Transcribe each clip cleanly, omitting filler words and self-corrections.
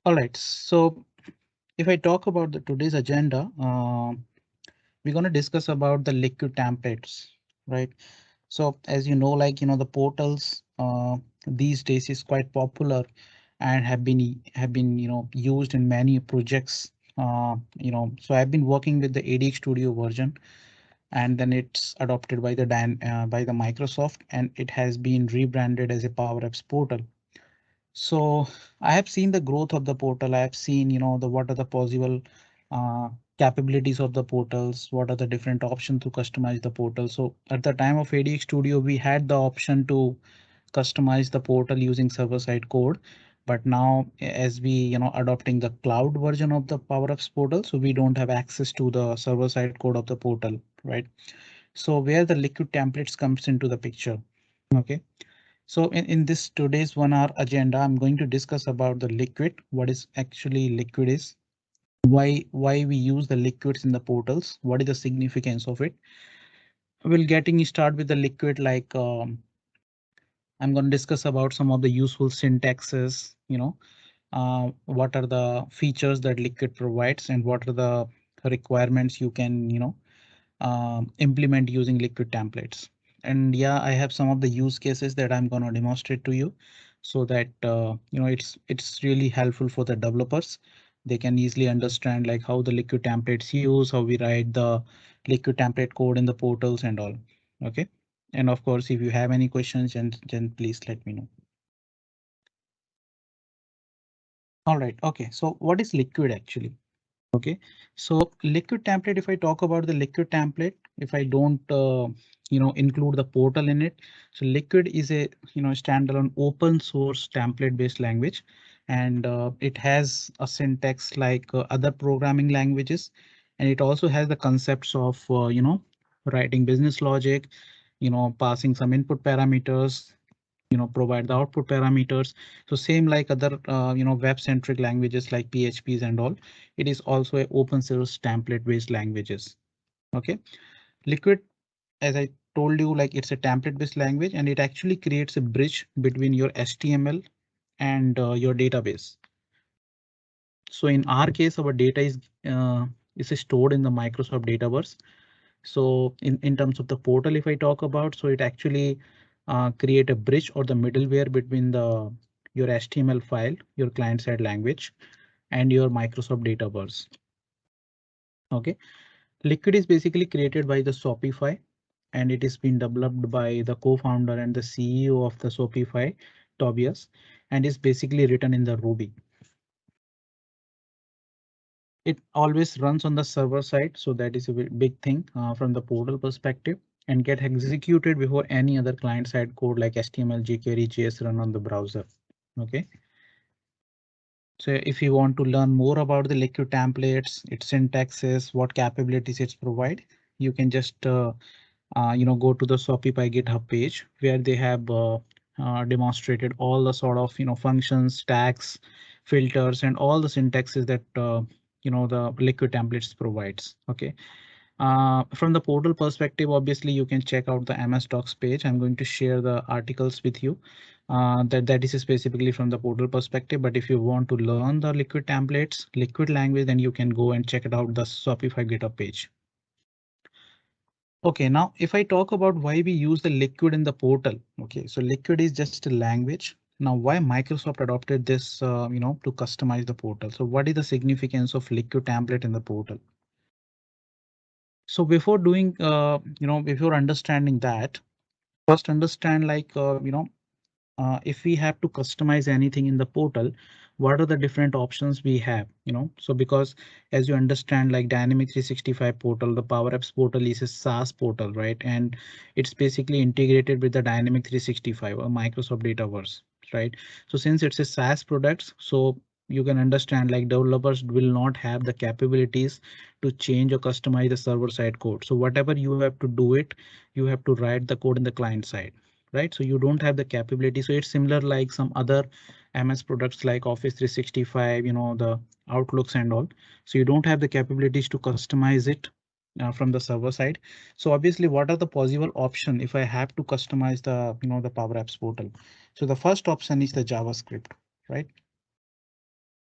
All right, so if I talk about the today's agenda, we're going to discuss about the liquid templates, right? So as the portals these days is quite popular and have been used in many projects. So I've been working with the ADX Studio version, and then it's adopted by by the Microsoft, and it has been rebranded as a Power Apps portal. So I have seen the growth of the portal. I have seen, the what are the possible uh, capabilities of the portals, what are the different options to customize the portal. So at the time of ADX Studio, we had the option to customize the portal using server-side code. But now as we, adopting the cloud version of the Power Apps portal, so we don't have access to the server-side code of the portal, right? So where the liquid templates comes into the picture. Okay. So in this today's 1 hour agenda, I'm going to discuss about the liquid, what is actually liquid is, why we use the liquids in the portals, what is the significance of it. We'll getting start with the liquid like I'm going to discuss about some of the useful syntaxes, what are the features that liquid provides and what are the requirements you can, implement using liquid templates. And yeah, I have some of the use cases that I'm going to demonstrate to you so that it's really helpful for the developers. They can easily understand like how the liquid templates use, how we write the liquid template code in the portals and all. Okay. And of course, if you have any questions, then please let me know. All right. Okay. So what is liquid actually? Okay, so liquid template, if I talk about the liquid template, if I don't, include the portal in it, so liquid is a, standalone open source template based language, and it has a syntax like other programming languages, and it also has the concepts of, writing business logic, passing some input parameters, provide the output parameters. So same like other, web centric languages like PHPs and all, it is also a open source template based languages. Okay, liquid, as I told you, like it's a template based language and it actually creates a bridge between your HTML and your database. So in our case, our data is stored in the Microsoft Dataverse. So in terms of the portal, if I talk about, so it actually create a bridge or the middleware between your HTML file, your client side language, and your Microsoft Dataverse. Okay, Liquid is basically created by the Shopify, and it is been developed by the co-founder and the CEO of the Shopify, Tobias, and is basically written in the Ruby. It always runs on the server side, so that is a big thing from the portal perspective, and get executed before any other client side code like HTML, jQuery, JS run on the browser. Okay. So if you want to learn more about the liquid templates, its syntaxes, what capabilities it's provide, you can just go to the Shopify GitHub page where they have demonstrated all the sort of functions, tags, filters, and all the syntaxes that the liquid templates provides. Okay. From the portal perspective, obviously you can check out the MS Docs page. I'm going to share the articles with you. That is specifically from the portal perspective. But if you want to learn the liquid templates, liquid language, then you can go and check it out the Shopify GitHub page. Okay, now if I talk about why we use the liquid in the portal, okay, so liquid is just a language. Now, why Microsoft adopted this, to customize the portal? So what is the significance of liquid template in the portal? So before doing, before understanding that, first understand like, if we have to customize anything in the portal, what are the different options we have, so because as you understand, like Dynamic 365 portal, the Power Apps portal is a SaaS portal, right? And it's basically integrated with the Dynamic 365 or Microsoft Dataverse, right? So since it's a SaaS product, so you can understand like developers will not have the capabilities to change or customize the server side code. So whatever you have to do it, you have to write the code in the client side, right? So you don't have the capability. So it's similar like some other MS products like Office 365, the Outlooks and all. So you don't have the capabilities to customize it from the server side. So obviously, what are the possible option if I have to customize the, the Power Apps portal? So the first option is the JavaScript, right?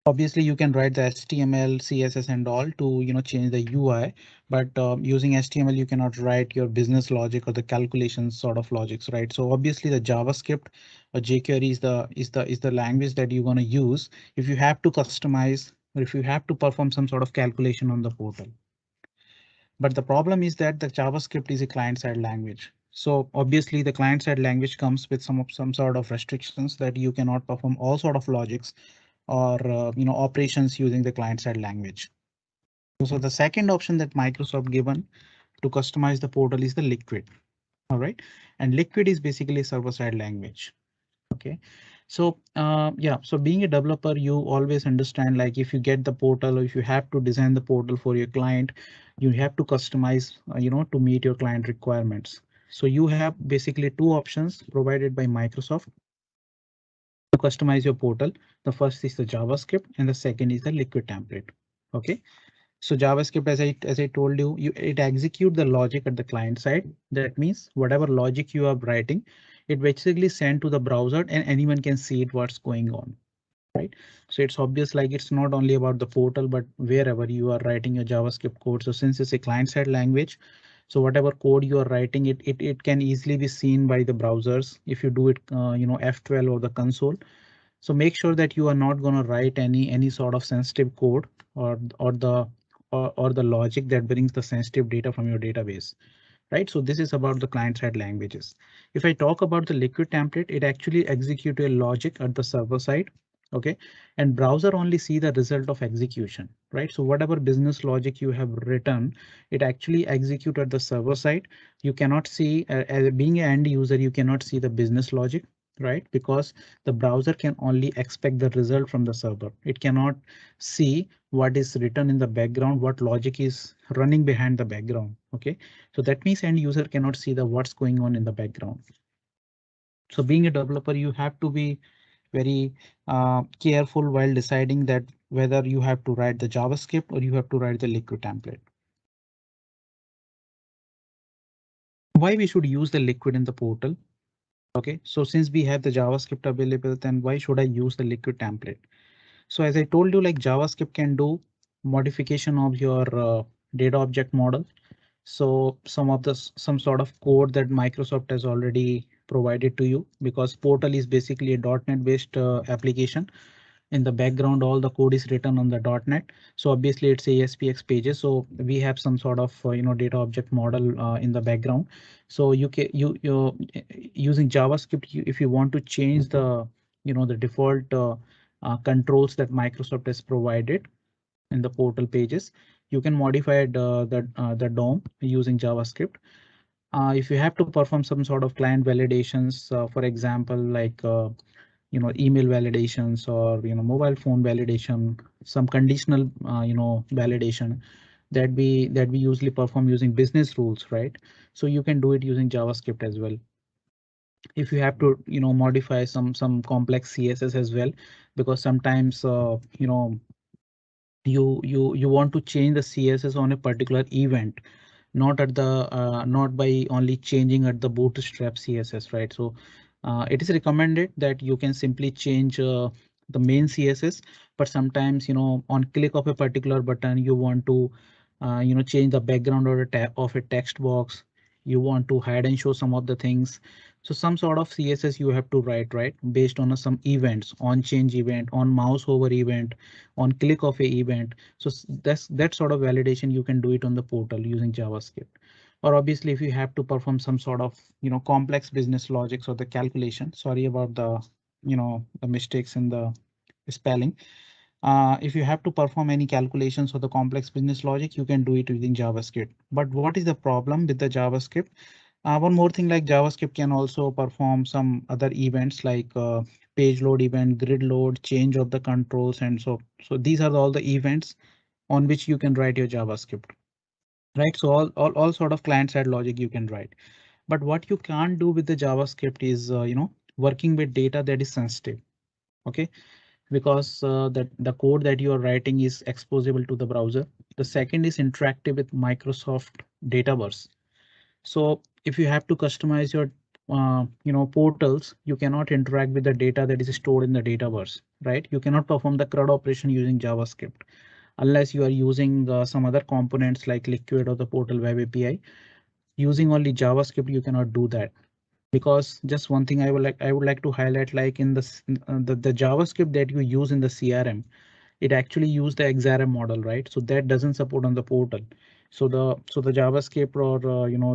Obviously, you can write the HTML, CSS and all to, change the UI, but using HTML, you cannot write your business logic or the calculation sort of logics, right? So obviously the JavaScript or jQuery is the language that you're going to use if you have to customize or if you have to perform some sort of calculation on the portal. But the problem is that the JavaScript is a client-side language. So obviously the client-side language comes with some sort of restrictions that you cannot perform all sort of logics or operations using the client-side language. So the second option that Microsoft given to customize the portal is the Liquid. All right, and Liquid is basically a server-side language. Okay, so yeah, so being a developer, you always understand like if you get the portal or if you have to design the portal for your client, you have to customize, to meet your client requirements. So you have basically two options provided by Microsoft to customize your portal. The first is the JavaScript and the second is the Liquid template. Okay, so JavaScript, as I told you, it execute the logic at the client side. That means whatever logic you are writing, it basically send to the browser and anyone can see it what's going on. Right. So it's obvious like it's not only about the portal, but wherever you are writing your JavaScript code. So since it's a client side language, so whatever code you are writing, it can easily be seen by the browsers if you do it, F12 or the console. So make sure that you are not going to write any sort of sensitive code or the logic that brings the sensitive data from your database. Right. So this is about the client side languages. If I talk about the Liquid template, it actually executes a logic at the server side. OK, and browser only see the result of execution. Right. So whatever business logic you have written, it actually execute at the server side. You cannot see, as being an end user, you cannot see the business logic. Right, because the browser can only expect the result from the server. It cannot see what is written in the background, what logic is running behind the background. OK, so that means end user cannot see the what's going on in the background. So being a developer, you have to be very careful while deciding that whether you have to write the JavaScript or you have to write the Liquid template. Why we should use the Liquid in the portal? OK, so since we have the JavaScript available, then why should I use the Liquid template? So as I told you, like JavaScript can do modification of your data object model. So some sort of code that Microsoft has already provided to you, because Portal is basically a .NET based application. In the background, all the code is written on the .NET. So obviously it's ASPX pages. So we have some sort of data object model in the background. So you using JavaScript, if you want to change the the default controls that Microsoft has provided in the portal pages, you can modify the DOM using JavaScript. If you have to perform some sort of client validations, for example, like email validations or mobile phone validation, some conditional validation that we usually perform using business rules, right? So you can do it using JavaScript as well. If you have to modify some complex CSS as well, because sometimes you want to change the CSS on a particular event, not at the not by only changing at the bootstrap CSS, right? So it is recommended that you can simply change the main CSS, but sometimes on click of a particular button you want to change the background or a tab of a text box. You want to hide and show some of the things. So some sort of CSS you have to write, right, based on some events, on change event, on mouse over event, on click of a event. So that's that sort of validation you can do it on the portal using JavaScript. Or obviously if you have to perform some sort of complex business logics or the calculation. Sorry about the mistakes in the spelling. If you have to perform any calculations or the complex business logic, you can do it using JavaScript. But what is the problem with the JavaScript? One more thing, like JavaScript can also perform some other events like page load event, grid load, change of the controls, and so these are all the events on which you can write your JavaScript, right? So all sort of client side logic you can write. But what you can't do with the JavaScript is working with data that is sensitive. OK, because that the code that you are writing is exposable to the browser. The second is interactive with Microsoft Dataverse. So if you have to customize your portals, you cannot interact with the data that is stored in the Dataverse, right? You cannot perform the CRUD operation using JavaScript unless you are using some other components like Liquid or the Portal Web API. Using only JavaScript, you cannot do that, because just one thing I would like to highlight, like in the JavaScript that you use in the CRM, it actually use the XRM model, right? So that doesn't support on the portal. So the JavaScript or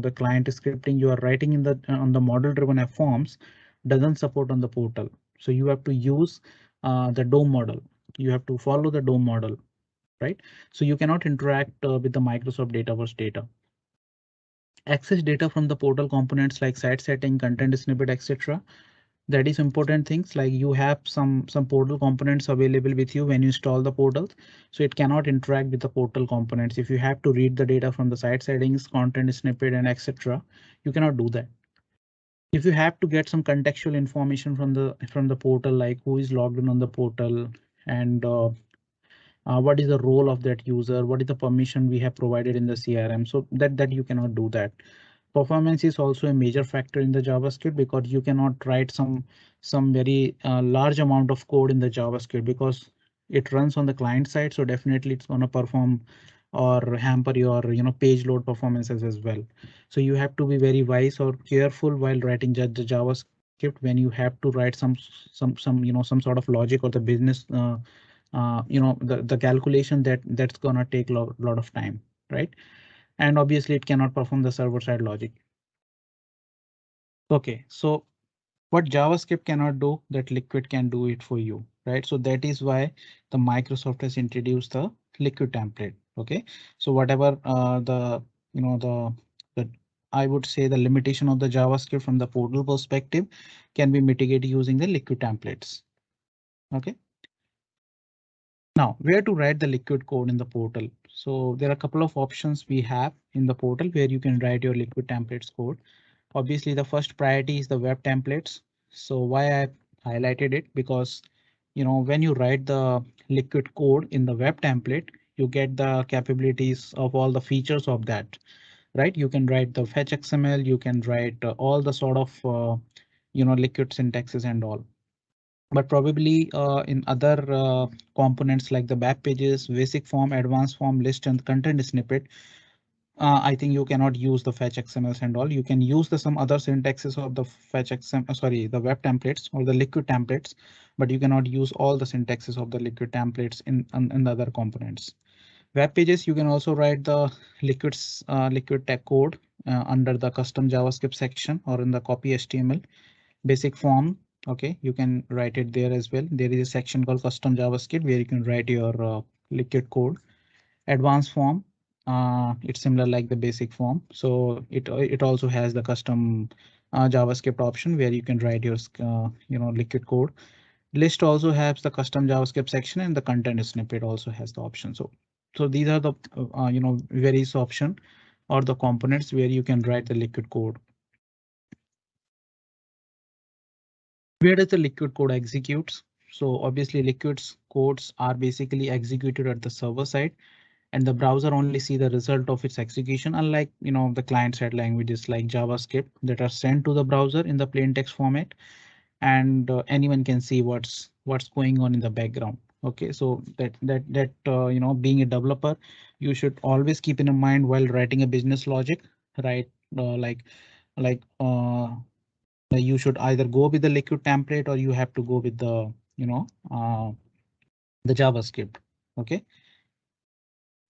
the client scripting you are writing in the on the model driven app forms doesn't support on the portal. So you have to use the DOM model. You have to follow the DOM model, right? So you cannot interact with the Microsoft Dataverse data. Access data from the portal components like site setting, content snippet, etc. That is important things, like you have some portal components available with you when you install the portal, so it cannot interact with the portal components. If you have to read the data from the site settings, content snippet, and etc., you cannot do that. If you have to get some contextual information from the portal, like who is logged in on the portal, and what is the role of that user, what is the permission we have provided in the CRM, so that you cannot do that. Performance is also a major factor in the JavaScript, because you cannot write some very large amount of code in the JavaScript, because it runs on the client side. So definitely it's going to perform or hamper your page load performances as well. So you have to be very wise or careful while writing the JavaScript when you have to write some sort of logic or the business the calculation that's gonna take lot of time, right? And obviously it cannot perform the server side logic. Okay, so what JavaScript cannot do, that Liquid can do it for you, right? So that is why the Microsoft has introduced the Liquid template. Okay, so whatever the you know the I would say the limitation of the JavaScript from the portal perspective can be mitigated using the Liquid templates. Okay. Now, where to write the Liquid code in the portal? So there are a couple of options we have in the portal where you can write your Liquid templates code. Obviously, the first priority is the web templates. So why I highlighted it, because when you write the Liquid code in the web template, you get the capabilities of all the features of that, right? You can write the fetch XML, you can write all the sort of Liquid syntaxes and all. But probably in other components like the back pages, basic form, advanced form, list, and content snippet, I think you cannot use the fetch XMLs and all. You can use some other syntaxes of the fetch XML, sorry, the web templates or the Liquid templates, but you cannot use all the syntaxes of the Liquid templates in the other components. Web pages, you can also write the Liquid tech code under the custom JavaScript section or in the copy HTML. Basic form, okay, you can write it there as well. There is a section called custom JavaScript where you can write your Liquid code. Advanced form, it's similar like the basic form, so it also has the custom JavaScript option where you can write your Liquid code. List also has the custom JavaScript section, and the content snippet also has the option. So these are the various option or the components where you can write the Liquid code. Where does the Liquid code executes? So obviously Liquid's codes are basically executed at the server side, and the browser only see the result of its execution, unlike the client side languages like JavaScript that are sent to the browser in the plain text format, and anyone can see what's going on in the background. Okay, so that being a developer, you should always keep in mind while writing a business logic, right? Like you should either go with the Liquid template or you have to go with the JavaScript. Okay.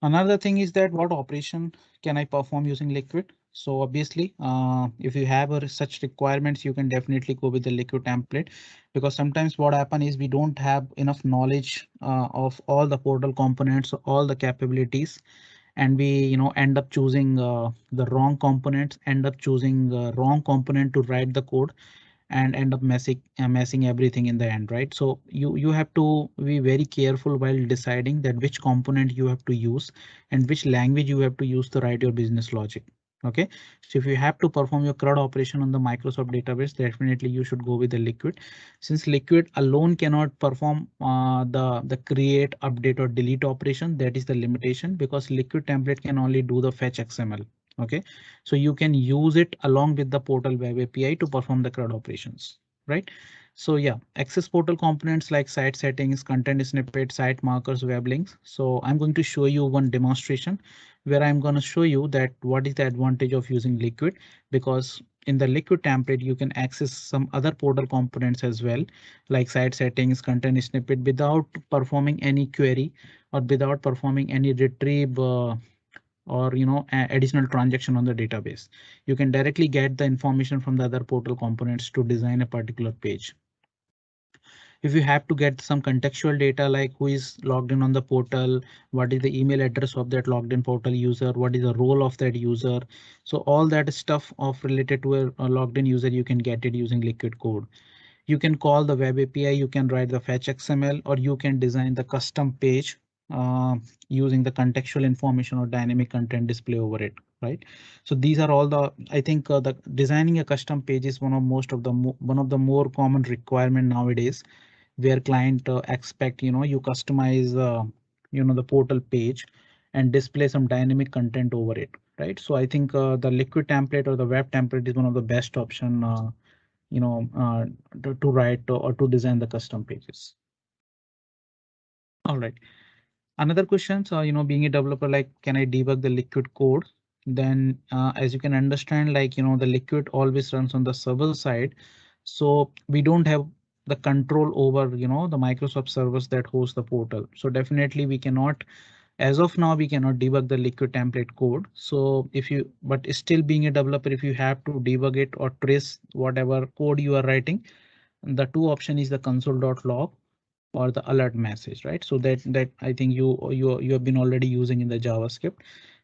Another thing is that what operation can I perform using Liquid? So obviously, if you have such requirements, you can definitely go with the Liquid template, because sometimes what happen is we don't have enough knowledge of all the portal components, all the capabilities, and we end up choosing the wrong components, end up choosing wrong component to write the code, and end up messing everything in the end, right? So you have to be very careful while deciding that which component you have to use and which language you have to use to write your business logic. Okay, so if you have to perform your CRUD operation on the Microsoft database, definitely you should go with the Liquid, since Liquid alone cannot perform the create, update, or delete operation. That is the limitation, because Liquid template can only do the fetch XML. Okay, so you can use it along with the portal web API to perform the CRUD operations, right? So yeah, access portal components like site settings, content snippet, site markers, web links. So I'm going to show you one demonstration where I'm going to show you that what is the advantage of using Liquid, because in the Liquid template, you can access some other portal components as well, like site settings, content snippet without performing any query or without performing any retrieve or additional transaction on the database. You can directly get the information from the other portal components to design a particular page. If you have to get some contextual data like who is logged in on the portal, what is the email address of that logged in portal user, what is the role of that user. So all that stuff of related to a logged in user, you can get it using Liquid code. You can call the web API, you can write the fetch XML, or you can design the custom page uh, using the contextual information or dynamic content display over it, right? So these are all the, I think the designing a custom page is one of the more common requirement nowadays, where client expect, you customize, the portal page and display some dynamic content over it, right? So I think the Liquid template or the web template is one of the best option you know, uh, to write or to design the custom pages. All right. Another question, so being a developer, like, can I debug the Liquid code? Then, as you can understand, like, the Liquid always runs on the server side, so we don't have the control over, the Microsoft servers that host the portal. So definitely we cannot, as of now, we cannot debug the Liquid template code. So but still being a developer, if you have to debug it or trace whatever code you are writing, the two option is the console.log or the alert message, right? So that I think you have been already using in the JavaScript.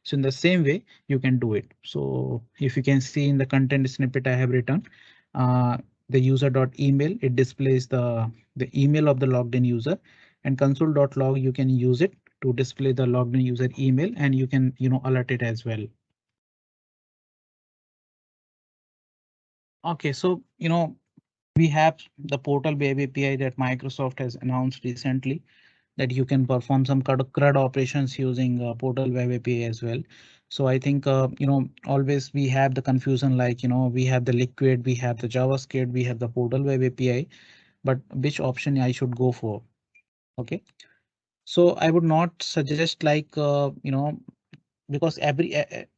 So in the same way, you can do it. So if you can see in the content snippet I have written, uh, the user.email, it displays the email of the logged in user, and console.log, you can use it to display the logged in user email, and you can alert it as well. Okay, so we have the portal web API that Microsoft has announced recently, that you can perform some CRUD operations using portal web API as well. So I think, always we have the confusion, like, we have the Liquid, we have the JavaScript, we have the portal web API, but which option I should go for? Okay, so I would not suggest like, because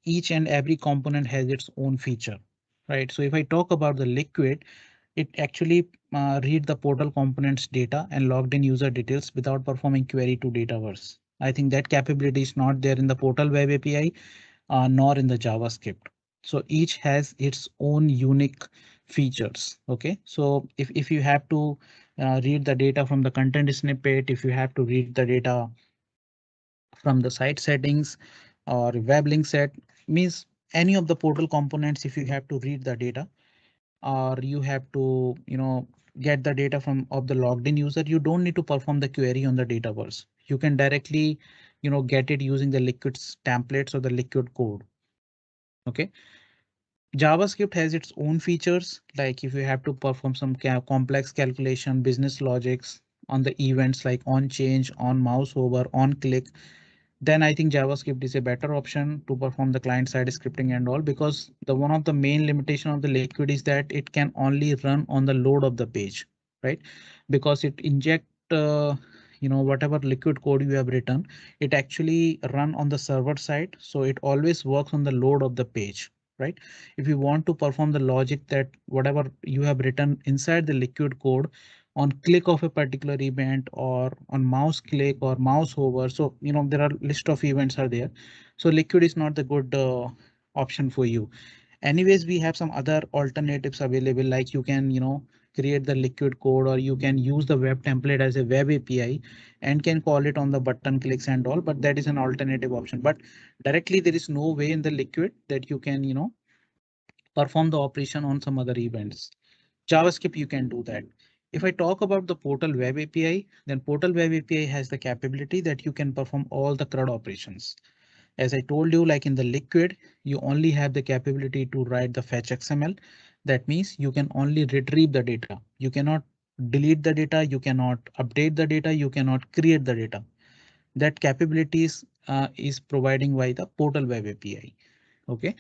each and every component has its own feature, right? So if I talk about the Liquid, it actually read the portal components data and logged in user details without performing query to Dataverse. I think that capability is not there in the portal web API, nor in the JavaScript. So each has its own unique features. Okay, so if you have to read the data from the content snippet, if you have to read the data from the site settings or web link set, means any of the portal components, if you have to read the data or you have to, get the data from of the logged in user, you don't need to perform the query on the Dataverse. You can directly, get it using the Liquid's templates or the Liquid code. Okay. JavaScript has its own features, like if you have to perform some complex calculation, business logics on the events like on change, on mouse over, on click, then I think JavaScript is a better option to perform the client side scripting and all, because the one of the main limitation of the Liquid is that it can only run on the load of the page, right? Because it inject, whatever Liquid code you have written, it actually run on the server side. So it always works on the load of the page, right? If you want to perform the logic that whatever you have written inside the Liquid code on click of a particular event or on mouse click or mouse hover. So, there are list of events are there. So Liquid is not the good option for you. Anyways, we have some other alternatives available, like you can, create the Liquid code, or you can use the web template as a web API and can call it on the button clicks and all, but that is an alternative option. But directly there is no way in the Liquid that you can, perform the operation on some other events. JavaScript, you can do that. If I talk about the portal web API, then portal web API has the capability that you can perform all the CRUD operations. As I told you, like in the Liquid, you only have the capability to write the fetch XML. That means you can only retrieve the data. You cannot delete the data. You cannot update the data. You cannot create the data. That capabilities is providing by the portal web API. Okay,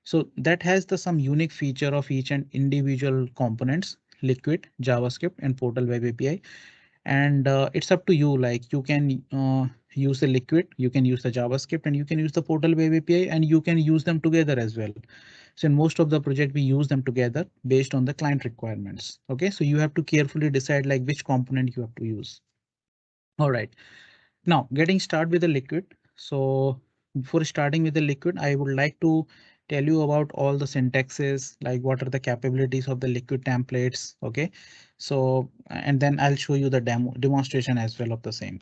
so that has the some unique feature of each and individual components, Liquid, JavaScript, and Portal Web API. And it's up to you, like you can use the Liquid, you can use the JavaScript, and you can use the Portal Web API, and you can use them together as well. So in most of the project, we use them together based on the client requirements. Okay, so you have to carefully decide like which component you have to use. All right, now getting started with the Liquid. So before starting with the Liquid, I would like to tell you about all the syntaxes, like what are the capabilities of the Liquid templates. Okay, so and then I'll show you the demonstration as well of the same.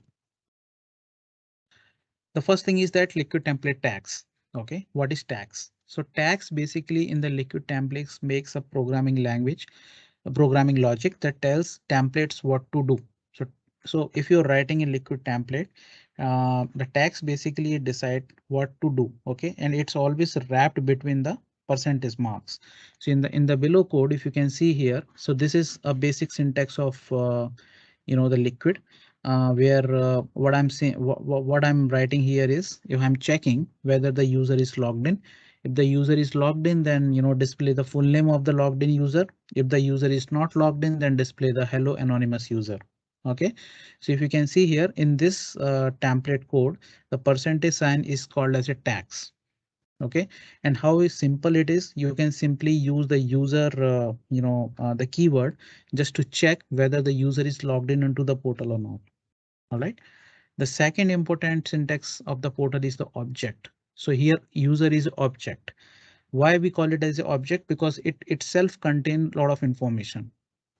The first thing is that Liquid template tags. Okay, what is tags? So tags basically in the Liquid templates makes a programming language, a programming logic that tells templates what to do. So, so if you're writing a Liquid template, the tags basically decide what to do. Okay, and it's always wrapped between the percentage marks. So in the below code, if you can see here, so this is a basic syntax of the Liquid, where what I'm saying, what I'm writing here is if I'm checking whether the user is logged in. If the user is logged in, then display the full name of the logged in user. If the user is not logged in, then display the hello anonymous user. Okay, so if you can see here in this template code, the percentage sign is called as a tags. Okay, and how is simple it is, you can simply use the user, the keyword just to check whether the user is logged in into the portal or not. All right. The second important syntax of the portal is the object. So here user is object. Why we call it as an object? Because it itself contains a lot of information.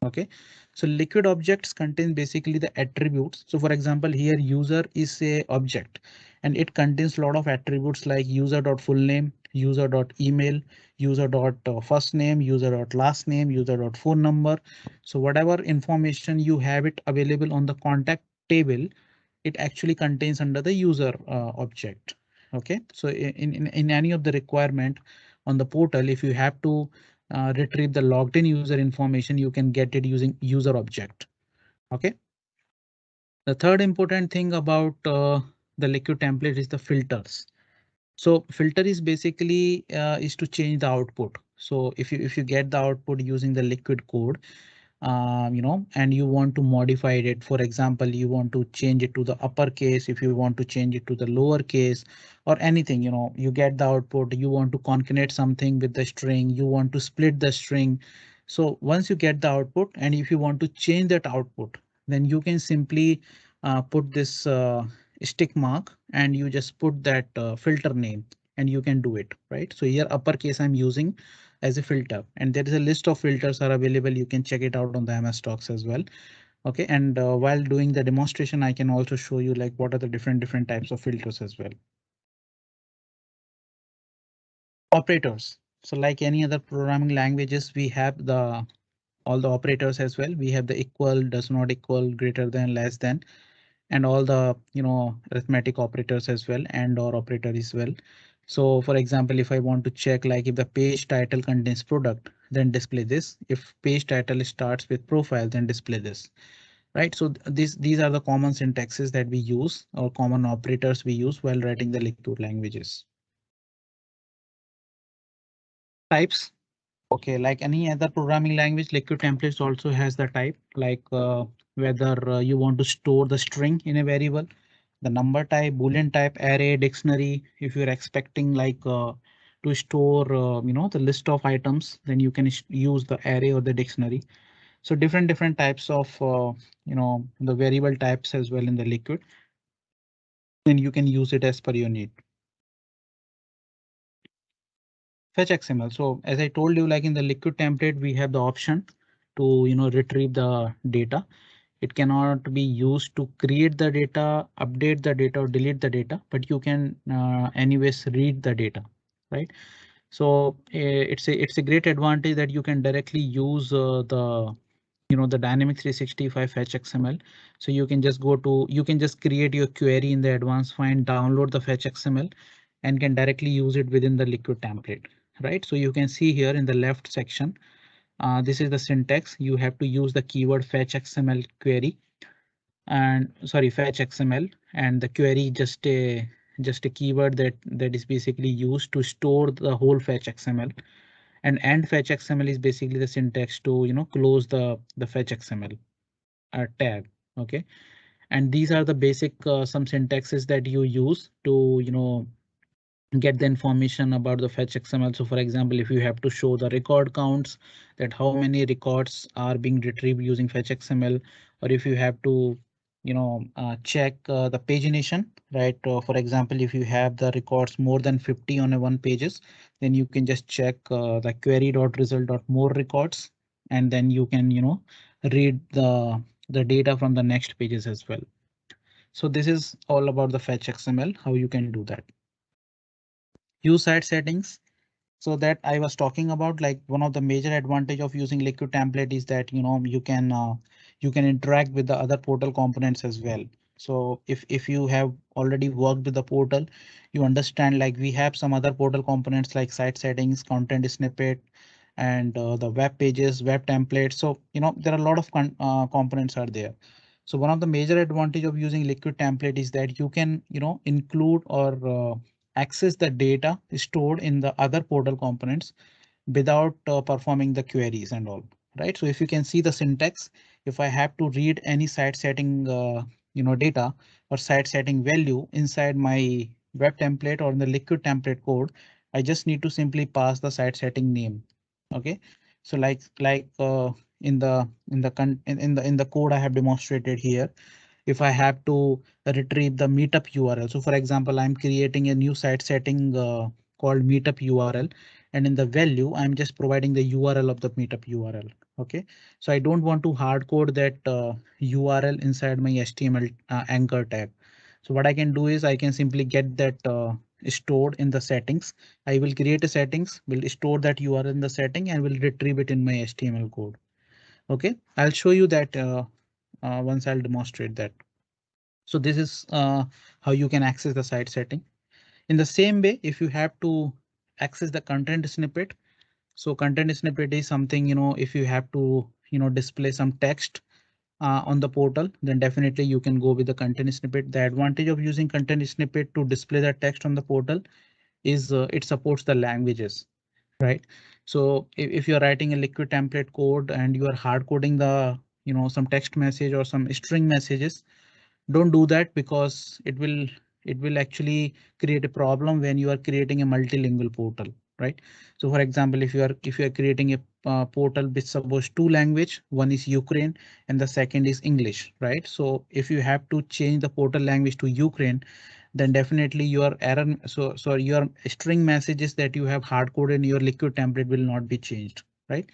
Okay, so Liquid objects contain basically the attributes. So for example, here user is a object and it contains a lot of attributes like user dot full name, user dot email, user dot first name, user dot last name, user dot phone number. So whatever information you have it available on the contact table, it actually contains under the user object. Okay, so in any of the requirement on the portal, if you have to retrieve the logged in user information, you can get it using user object. Okay, the third important thing about the Liquid template is the filters. So filter is basically is to change the output. So if you get the output using the Liquid code, and you want to modify it. For example, you want to change it to the uppercase, if you want to change it to the lowercase or anything, you get the output, you want to concatenate something with the string, you want to split the string. So once you get the output and if you want to change that output, then you can simply put this stick mark and you just put that filter name and you can do it, right? So here uppercase I'm using as a filter, and there is a list of filters are available. You can check it out on the MS Talks as well. Okay, and while doing the demonstration, I can also show you like what are the different types of filters as well. Operators. So like any other programming languages, we have the all the operators as well. We have the equal, does not equal, greater than, less than, and all the arithmetic operators as well, and or operator as well. So for example, if I want to check like if the page title contains product, then display this. If page title starts with profile, then display this. Right. So these are the common syntaxes that we use or common operators we use while writing the Liquid languages. Types. Okay, like any other programming language, Liquid templates also has the type, like whether you want to store the string in a variable, the number type, boolean type, array, dictionary. If you're expecting like to store the list of items, then you can use the array or the dictionary. So different types of the variable types as well in the Liquid, then you can use it as per your need. Fetch XML. So as I told you, like in the Liquid template, we have the option to retrieve the data. It cannot be used to create the data, update the data, or delete the data, but you can anyways read the data, right? So it's a great advantage that you can directly use the dynamic 365 fetch XML. So you can just create your query in the advanced find, download the fetch XML, and can directly use it within the Liquid template, right? So you can see here in the left section, this is the syntax. You have to use the keyword fetch XML query and sorry, fetch XML, and the query just just a keyword that is basically used to store the whole fetch XML, and end fetch XML is basically the syntax to close the fetch XML tag. Okay, and these are the basic some syntaxes that you use to get the information about the fetch XML. So for example, if you have to show the record counts, that how many records are being retrieved using fetch XML, or if you have to check the pagination, right? For example, if you have the records more than 50 on a one pages, then you can just check the query.result.more records, and then you can read the data from the next pages as well. So this is all about the fetch XML, how you can do that. Use site settings. So that I was talking about, like one of the major advantage of using liquid template is that you can interact with the other portal components as well. So if you have already worked with the portal, you understand like we have some other portal components like site settings, content snippet, and the web pages, web templates. So there are a lot of components are there. So one of the major advantage of using liquid template is that you can include or access the data stored in the other portal components without performing the queries and all, right? So if you can see the syntax, if I have to read any site setting data or site setting value inside my web template or in the liquid template code, I just need to simply pass the site setting name. Okay, so in the code I have demonstrated here, if I have to retrieve the meetup URL. So for example, I'm creating a new site setting called meetup URL, and in the value, I'm just providing the URL of the meetup URL. OK, so I don't want to hard code that URL inside my HTML anchor tag. So what I can do is I can simply get that stored in the settings. I will create a settings, will store that URL in the setting, and will retrieve it in my HTML code. OK, I'll show you that once I'll demonstrate that. So this is how you can access the site setting. In the same way, if you have to access the content snippet, so content snippet is something, if you have to, display some text on the portal, then definitely you can go with the content snippet. The advantage of using content snippet to display the text on the portal is it supports the languages, right? So if you're writing a liquid template code and you are hard coding the, some text message or some string messages, don't do that, because it will actually create a problem when you are creating a multilingual portal, right? So for example, if you are creating a portal with suppose two language, one is Ukraine and the second is English, right? So if you have to change the portal language to Ukraine, then definitely your error, so your string messages that you have hard coded in your liquid template will not be changed, right?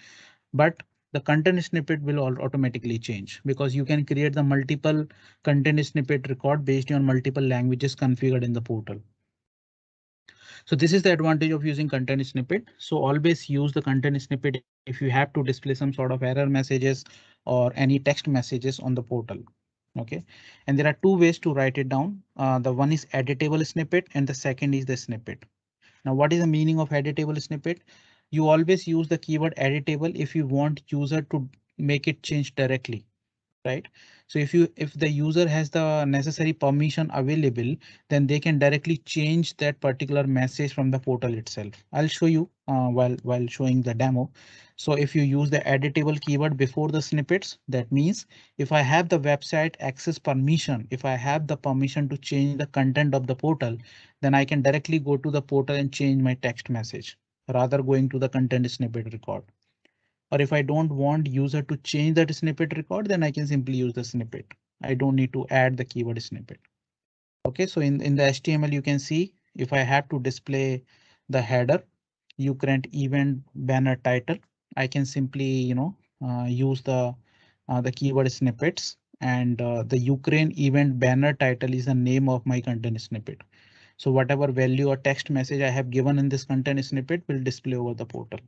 But the content snippet will automatically change, because you can create the multiple content snippet record based on multiple languages configured in the portal. So this is the advantage of using content snippet. So always use the content snippet if you have to display some sort of error messages or any text messages on the portal. OK, and there are two ways to write it down. The one is editable snippet and the second is the snippet. Now, what is the meaning of editable snippet? You always use the keyword editable if you want user to make it change directly, right? So if the user has the necessary permission available, then they can directly change that particular message from the portal itself. I'll show you while showing the demo. So if you use the editable keyword before the snippets, that means if I have the website access permission, if I have the permission to change the content of the portal, then I can directly go to the portal and change my text message rather going to the content snippet record. Or if I don't want user to change that snippet record, then I can simply use the snippet. I don't need to add the keyword snippet. OK, so in the HTML, you can see if I have to display the header, Ukraine event banner title, I can simply, use the keyword snippets, and the Ukraine event banner title is the name of my content snippet. So whatever value or text message I have given in this content snippet will display over the portal.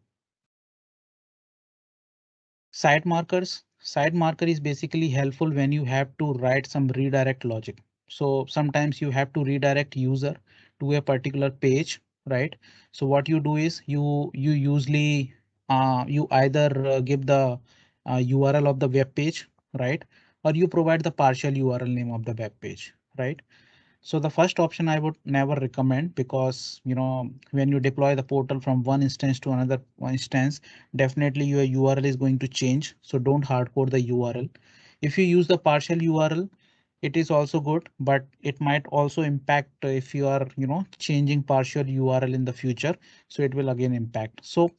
Site markers. Site marker is basically helpful when you have to write some redirect logic. So sometimes you have to redirect user to a particular page, right? So what you do is you usually you either give the URL of the web page, right? Or you provide the partial URL name of the web page, right? So the first option I would never recommend, because when you deploy the portal from one instance to another instance, definitely your URL is going to change. So don't hardcode the URL. If you use the partial URL, it is also good, but it might also impact if you are changing partial URL in the future. So it will again impact. So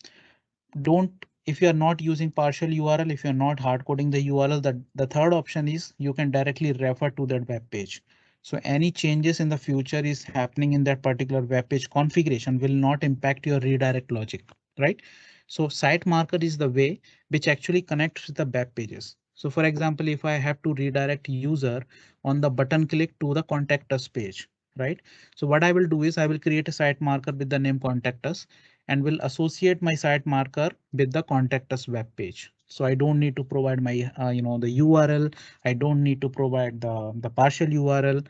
don't, if you are not using partial URL, if you're not hard coding the URL, the third option is you can directly refer to that web page. So any changes in the future is happening in that particular web page configuration will not impact your redirect logic, right? So site marker is the way which actually connects the web pages. So for example, if I have to redirect user on the button click to the contact us page, right? So what I will do is I will create a site marker with the name contact us and will associate my site marker with the contact us web page. So I don't need to provide my the URL. I don't need to provide the partial URL.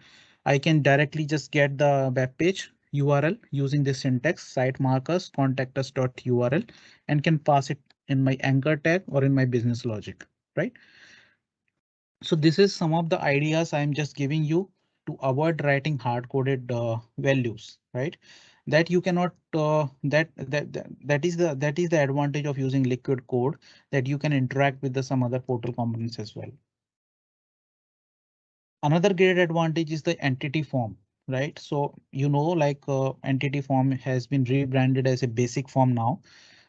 I can directly just get the web page URL using this syntax site markers contact us.url and can pass it in my anchor tag or in my business logic, right? So this is some of the ideas I'm just giving you to avoid writing hard coded values, right? That you cannot that is the advantage of using liquid code, that you can interact with the some other portal components as well. Another great advantage is the entity form, right? So like entity form has been rebranded as a basic form now.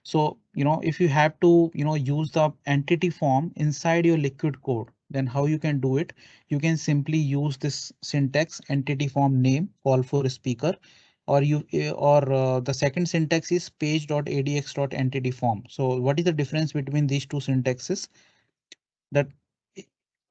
So if you have to use the entity form inside your liquid code, then how you can do it? You can simply use this syntax entity form name call for a speaker, or the second syntax is page.adx.entity form. So what is the difference between these two syntaxes? That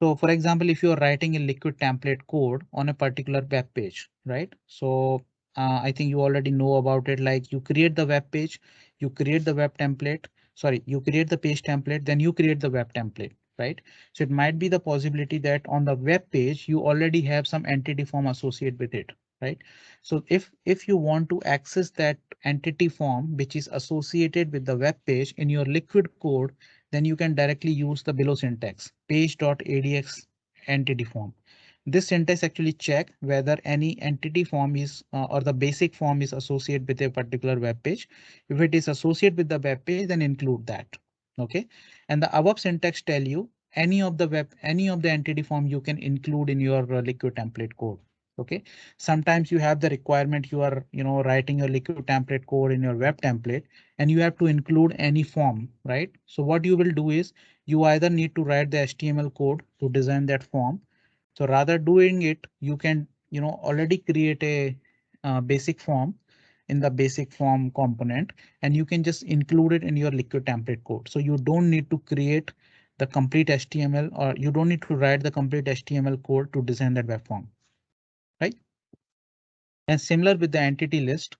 so for example, if you're writing a liquid template code on a particular web page, right? So I think you already know about it. Like you create the web page, you create the web template. Sorry, you create the page template, then you create the web template, right? So it might be the possibility that on the web page, you already have some entity form associated with it, right? So if you want to access that entity form, which is associated with the web page in your liquid code, then you can directly use the below syntax page.adx entity form. This syntax actually check whether any entity form is or the basic form is associated with a particular web page. If it is associated with the web page, then include that. OK, and the above syntax tell you any of the entity form you can include in your liquid template code. OK, sometimes you have the requirement, you are writing your liquid template code in your web template and you have to include any form, right? So what you will do is you either need to write the HTML code to design that form. So rather doing it, you can already create a basic form in the basic form component, and you can just include it in your liquid template code. So you don't need to create the complete HTML, or you don't need to write the complete HTML code to design that web form, right? And similar with the entity list.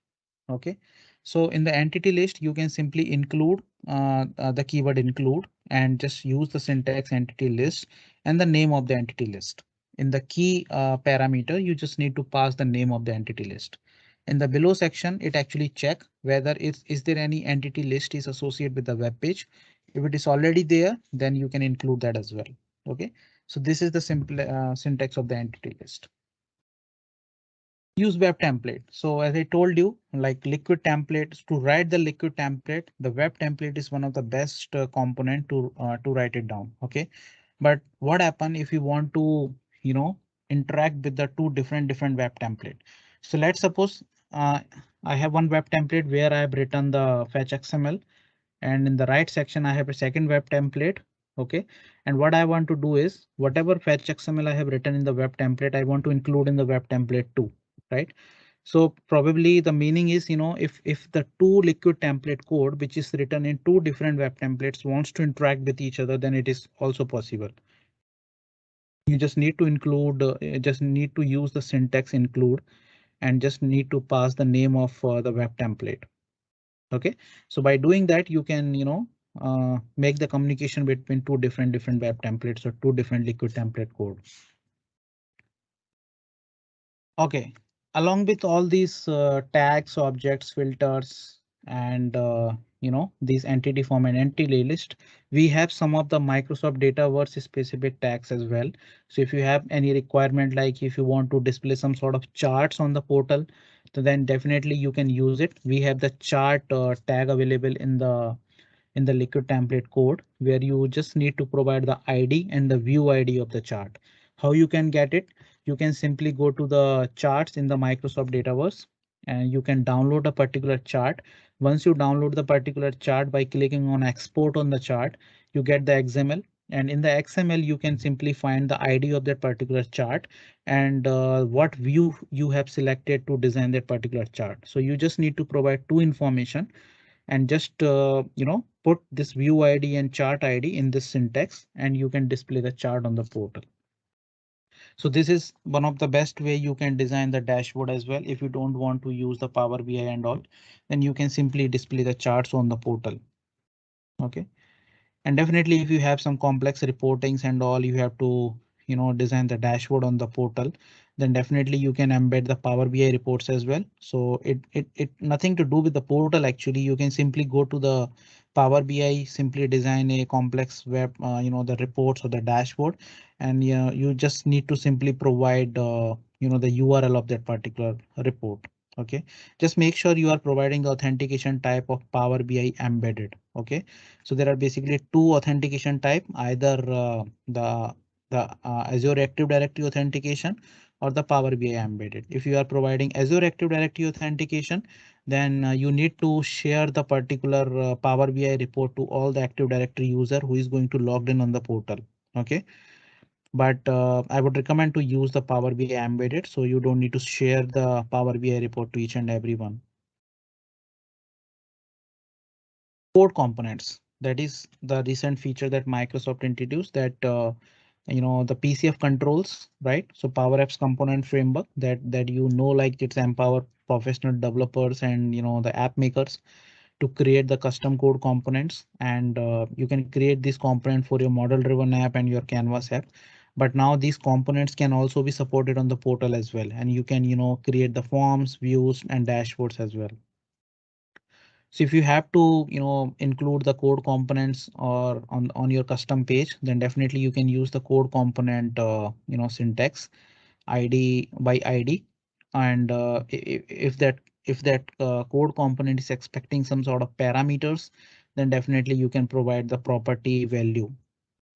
OK, so in the entity list, you can simply include the keyword include and just use the syntax entity list and the name of the entity list. In the key parameter, you just need to pass the name of the entity list. In the below section, it actually check whether is there any entity list is associated with the web page. If it is already there, then you can include that as well. OK, so this is the simple syntax of the entity list. Use web template. So as I told you, like liquid templates, to write the liquid template, the web template is one of the best component to write it down. OK, but what happen if you want to interact with the two different web template? So let's suppose I have one web template where I have written the fetch XML, and in the right section I have a second web template. OK, and what I want to do is whatever fetch XML I have written in the web template, I want to include in the web template too, right? So probably the meaning is, if the two liquid template code, which is written in two different web templates, wants to interact with each other, then it is also possible. You just need to include, just need to use the syntax include and just need to pass the name of the web template. OK, so by doing that, you can, make the communication between two different web templates or two different liquid template code. OK, along with all these tags, objects, filters, and these entity form and entity list, we have some of the Microsoft Dataverse specific tags as well. So if you have any requirement, like if you want to display some sort of charts on the portal, so then definitely you can use it. We have the chart tag available in the liquid template code, where you just need to provide the ID and the view ID of the chart. How you can get it? You can simply go to the charts in the Microsoft Dataverse and you can download a particular chart. Once you download the particular chart by clicking on export on the chart, you get the XML. And in the XML, you can simply find the ID of that particular chart and what view you have selected to design that particular chart. So you just need to provide two information and just put this view ID and chart ID in this syntax and you can display the chart on the portal. So this is one of the best way you can design the dashboard as well. If you don't want to use the Power BI and all, then you can simply display the charts on the portal. Okay. And definitely if you have some complex reportings and all, you have to, design the dashboard on the portal, then definitely you can embed the Power BI reports as well. So it nothing to do with the portal. Actually, you can simply go to the Power BI, simply design a complex web, the reports or the dashboard, and you just need to simply provide, the URL of that particular report. Okay, just make sure you are providing the authentication type of Power BI embedded. Okay, so there are basically two authentication type, either the Azure Active Directory authentication or the Power BI embedded. If you are providing Azure Active Directory authentication, then you need to share the particular Power BI report to all the Active Directory user who is going to log in on the portal. Okay, but I would recommend to use the Power BI embedded, so you don't need to share the Power BI report to each and everyone. Code components. That is the recent feature that Microsoft introduced, that the PCF controls, right? So Power Apps component framework that like it's empower professional developers and the app makers to create the custom code components, and you can create this component for your model driven app and your Canvas app. But now these components can also be supported on the portal as well, and you can create the forms, views, and dashboards as well. So if you have to, include the code components or on your custom page, then definitely you can use the code component, syntax ID by ID. And if that code component is expecting some sort of parameters, then definitely you can provide the property value,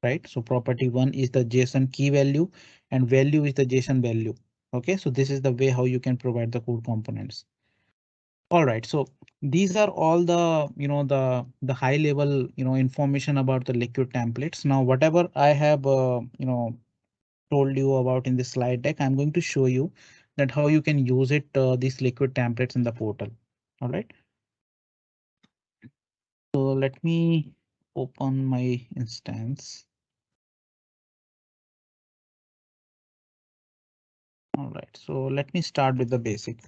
right? So property one is the JSON key value and value is the JSON value. Okay, so this is the way how you can provide the code components. All right, so these are all the the high level information about the liquid templates. Now whatever I have told you about in the slide deck, I'm going to show you that how you can use it, these liquid templates in the portal. All right, so let me open my instance. All right, so let me start with the basic.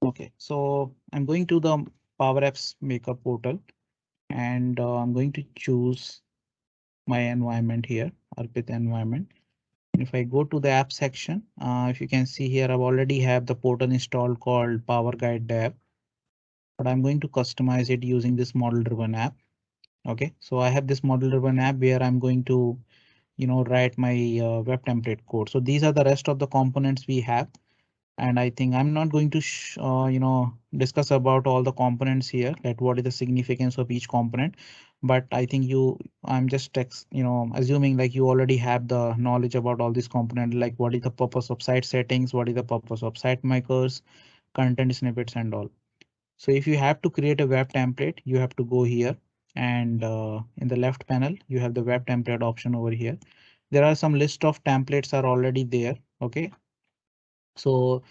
Okay, so I'm going to the Power Apps Maker portal and I'm going to choose my environment here, Arpit environment. If I go to the app section, if you can see here, I've already have the portal installed called Power Guide Dev, but I'm going to customize it using this model driven app. Okay, so I have this model driven app where I'm going to, write my web template code. So these are the rest of the components we have. And I think I'm not going to discuss about all the components here, that what is the significance of each component. But I think I'm just assuming like you already have the knowledge about all these components, like what is the purpose of site settings, what is the purpose of site makers, content snippets and all. So if you have to create a web template, you have to go here and in the left panel, you have the web template option over here. There are some list of templates are already there. Okay, so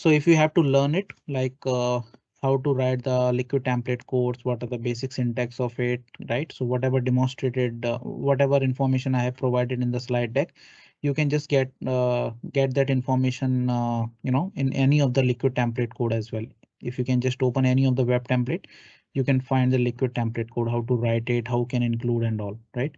if you have to learn it, like how to write the liquid template codes, what are the basic syntax of it, right? So whatever demonstrated, whatever information I have provided in the slide deck, you can just get that information, in any of the liquid template code as well. If you can just open any of the web template, you can find the liquid template code, how to write it, how can include and all, right?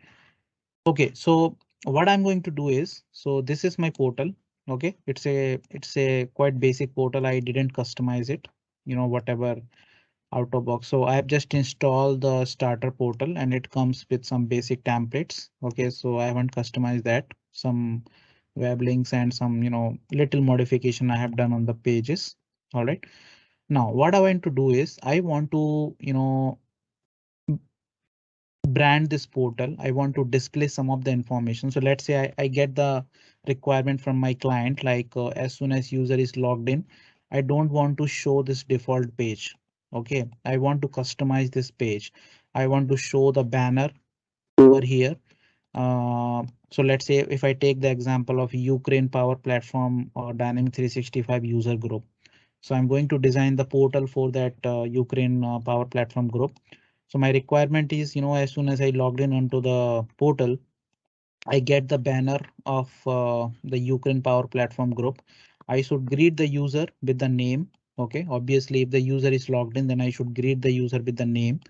Okay, so what I'm going to do is, so this is my portal. Okay, it's a quite basic portal. I didn't customize it. Whatever out of box. So I have just installed the starter portal and it comes with some basic templates. Okay, so I haven't customized that. Some web links and some, little modification I have done on the pages. All right. Now what I want to do is I want to, brand this portal. I want to display some of the information. So let's say I get the requirement from my client, like as soon as user is logged in, I don't want to show this default page. OK, I want to customize this page. I want to show the banner over here. So let's say if I take the example of Ukraine Power Platform or Dynamic 365 user group. So I'm going to design the portal for that Ukraine Power Platform group. So my requirement is, as soon as I logged in onto the portal, I get the banner of the Ukraine Power Platform group. I should greet the user with the name. OK, obviously, if the user is logged in, then I should greet the user with the name.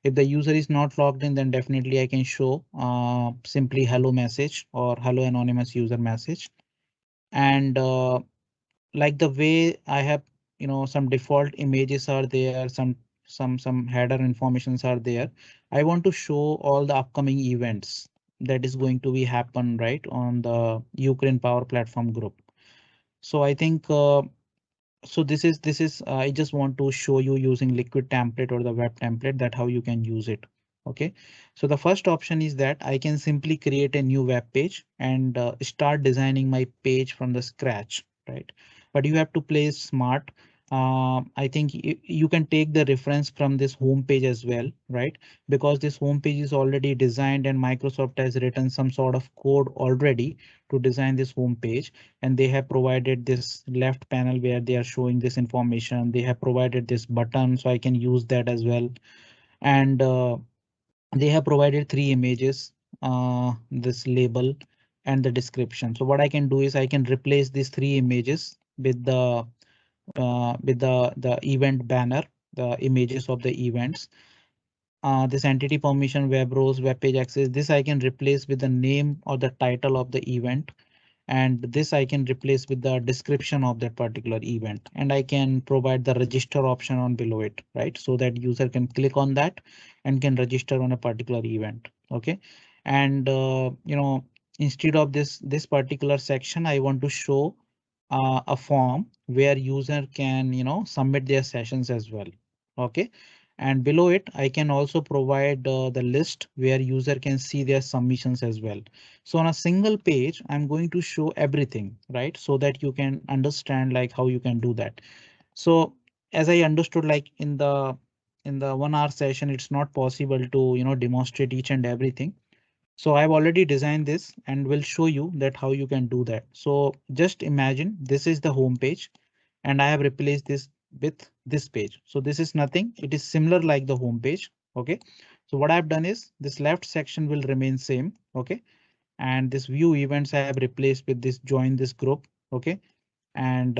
If the user is not logged in, then definitely I can show simply hello message or hello anonymous user message. And like the way I have, some default images are there, some header informations are there. I want to show all the upcoming events that is going to be happen right on the Ukraine Power Platform group. So I think so this is I just want to show you using liquid template or the web template that how you can use it. OK, so the first option is that I can simply create a new web page and start designing my page from the scratch, right? But you have to play smart. I think you can take the reference from this home page as well, right? Because this home page is already designed and Microsoft has written some sort of code already to design this home page, and they have provided this left panel where they are showing this information. They have provided this button, so I can use that as well. And they have provided three images, this label and the description. So what I can do is I can replace these three images with the event banner, the images of the events. This entity permission, web roles, web page access, this I can replace with the name or the title of the event, and this I can replace with the description of that particular event, and I can provide the register option on below it, right? So that user can click on that and can register on a particular event. OK, and instead of this particular section, I want to show a form where user can submit their sessions as well. OK, and below it I can also provide the list where user can see their submissions as well. So on a single page, I'm going to show everything, right? So that you can understand like how you can do that. So as I understood, like in the 1 hour session, it's not possible to, demonstrate each and everything. So I've already designed this and will show you that how you can do that. So just imagine this is the home page and I have replaced this with this page. So this is nothing. It is similar like the home page. OK, so what I've done is this left section will remain same. OK, and this view events I have replaced with this join this group. OK, and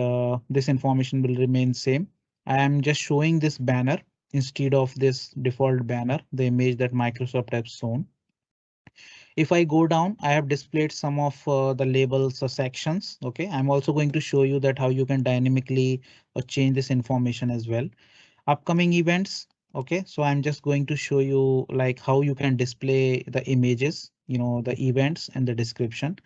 this information will remain same. I am just showing this banner instead of this default banner, the image that Microsoft has shown. If I go down, I have displayed some of the labels or sections. OK, I'm also going to show you that how you can dynamically change this information as well. Upcoming events. OK, so I'm just going to show you like how you can display the images, the events and the description.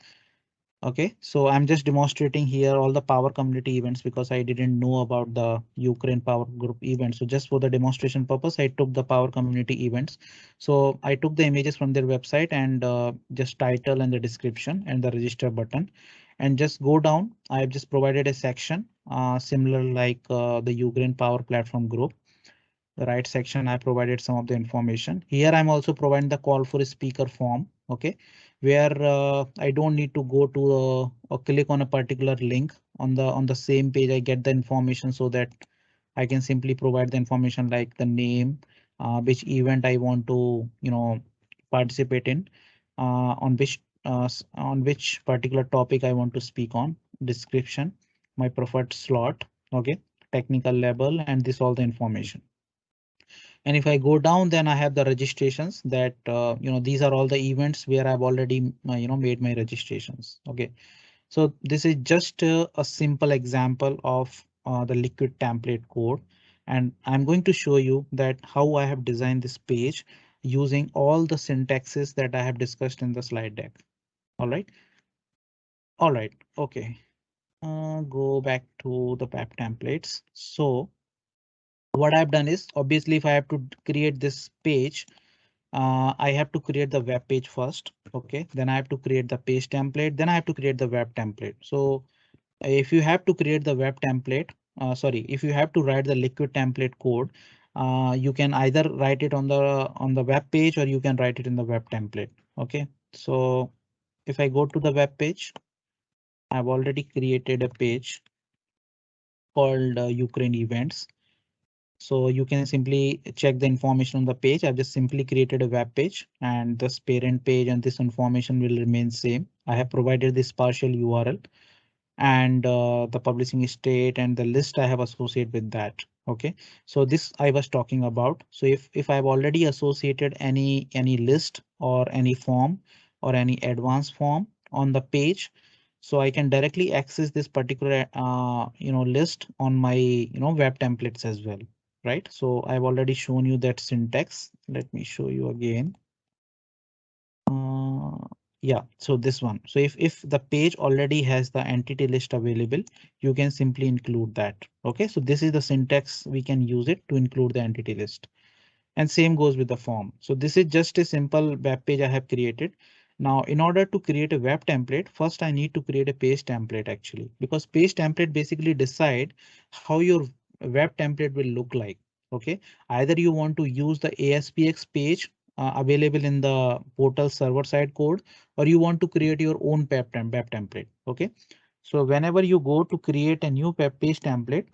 OK, so I'm just demonstrating here all the Power Community events because I didn't know about the Ukraine Power Group event. So just for the demonstration purpose, I took the Power Community events. So I took the images from their website and just title and the description and the register button, and just go down. I have just provided a section similar like the Ukraine Power Platform Group. The right section, I provided some of the information. Here I'm also providing the call for a speaker form. OK, where I don't need to go to or click on a particular link on the same page. I get the information so that I can simply provide the information like the name, which event I want to participate in, on which particular topic I want to speak on, description, my preferred slot. OK, technical level, and this all the information. And if I go down, then I have the registrations that, these are all the events where I've already, made my registrations. OK, so this is just a simple example of the liquid template code. And I'm going to show you that how I have designed this page using all the syntaxes that I have discussed in the slide deck. All right. All right. OK. Go back to the web templates. So what I've done is, obviously, if I have to create this page, I have to create the web page first. OK, then I have to create the page template. Then I have to create the web template. So if you have to create the web template, sorry, if you have to write the liquid template code, you can either write it on the web page or you can write it in the web template. OK, so if I go to the web page, I've already created a page called Ukraine events. So you can simply check the information on the page. I've just simply created a web page and this parent page and this information will remain same. I have provided this partial URL and the publishing state and the list I have associated with that. OK, so this I was talking about. So if I've already associated any list or any form or any advanced form on the page, so I can directly access this particular list on my web templates as well. Right. So I've already shown you that syntax. Let me show you again. Uh, yeah, so this one. So if the page already has the entity list available, you can simply include that. OK, so this is the syntax. We can use it to include the entity list. And same goes with the form. So this is just a simple web page I have created. Now, in order to create a web template, first I need to create a page template actually, because page template basically decide how your web template will look like. OK, either you want to use the ASPX page available in the portal server side code, or you want to create your own web template. OK, so whenever you go to create a new web page template,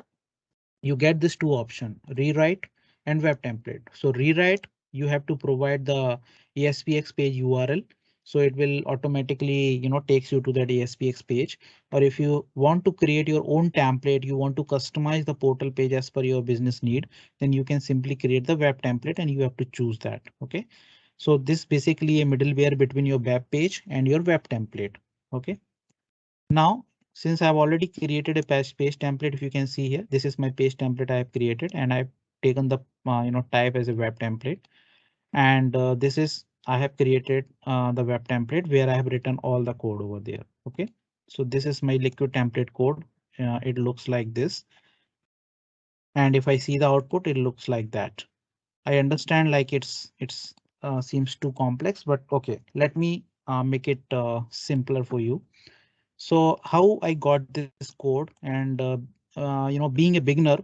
you get this two option, rewrite and web template. So rewrite, you have to provide the ASPX page URL. So it will automatically, takes you to that ASPX page. Or if you want to create your own template, you want to customize the portal page as per your business need, then you can simply create the web template and you have to choose that. OK, so this basically a middleware between your web page and your web template. OK. Now, since I've already created a page template, if you can see here, this is my page template I have created and I've taken the type as a web template. And this is I have created the web template where I have written all the code over there. OK, so this is my liquid template code. It looks like this. And if I see the output, it looks like that. I understand like it's seems too complex, but OK, let me make it simpler for you. So how I got this code and being a beginner,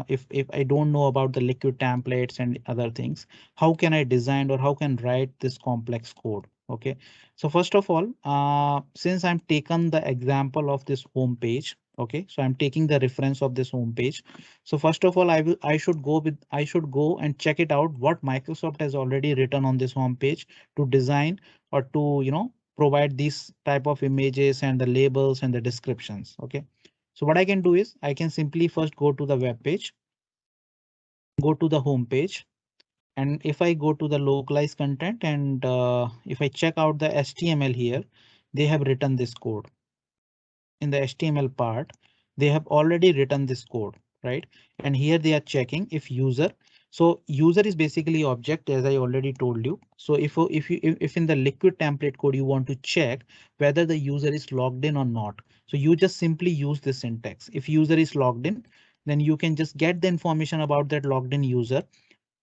if I don't know about the liquid templates and other things, how can I design or how can write this complex code? OK, so first of all, since I'm taken the example of this home page. OK, so I'm taking the reference of this home page. So first of all, I should go and check it out what Microsoft has already written on this home page to design or to provide these type of images and the labels and the descriptions. OK, so what I can do is I can simply first go to the web page, go to the home page. And if I go to the localized content and if I check out the HTML here, they have written this code. In the HTML part, they have already written this code, right? And here they are checking if user. So user is basically object, as I already told you. So if in the liquid template code you want to check whether the user is logged in or not, so you just simply use this syntax. If user is logged in, then you can just get the information about that logged in user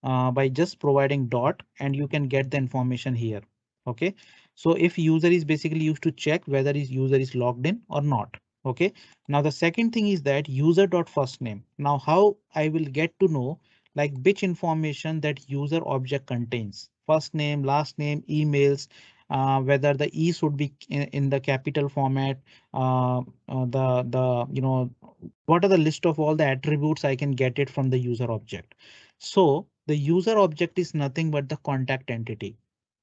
by just providing dot and you can get the information here. OK, so if user is basically used to check whether his user is logged in or not. OK, now the second thing is that user dot first name. Now how I will get to know like which information that user object contains, first name, last name, emails, whether the e should be in the capital format, what are the list of all the attributes I can get it from the user object. So the user object is nothing but the contact entity.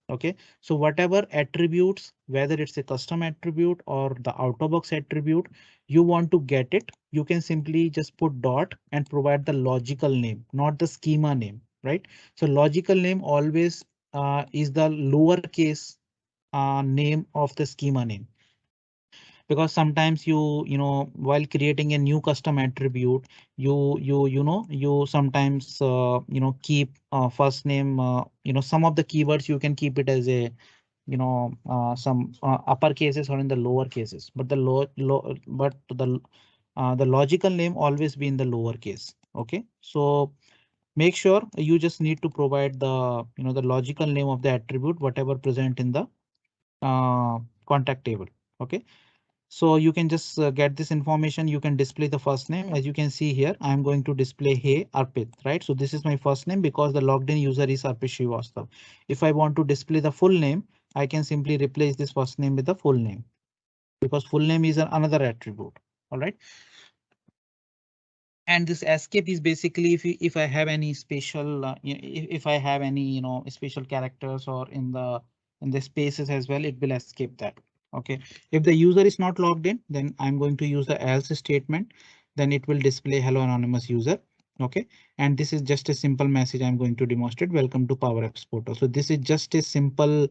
OK, so whatever attributes, whether it's a custom attribute or the out of box attribute, you want to get it, you can simply just put dot and provide the logical name, not the schema name, right? So logical name always is the lowercase name of the schema name. because sometimes while creating a new custom attribute, you sometimes keep first name, some of the keywords you can keep it as a some upper cases or in the lower cases, but the logical name always be in the lower case. Okay, so make sure you just need to provide the logical name of the attribute, whatever present in the contact table. Okay, so you can just get this information. You can display the first name. As you can see here, I'm going to display Hey Arpit, right? So this is my first name because the logged in user is Arpit Srivastav. If I want to display the full name, I can simply replace this first name with the full name because full name is another attribute. All right. And this escape is basically if I have any special if I have any special characters or in the spaces as well, it will escape that. Okay, if the user is not logged in, then I'm going to use the else statement. Then it will display hello anonymous user. Okay, and this is just a simple message I'm going to demonstrate. Welcome to Power Apps Portal. So this is just a simple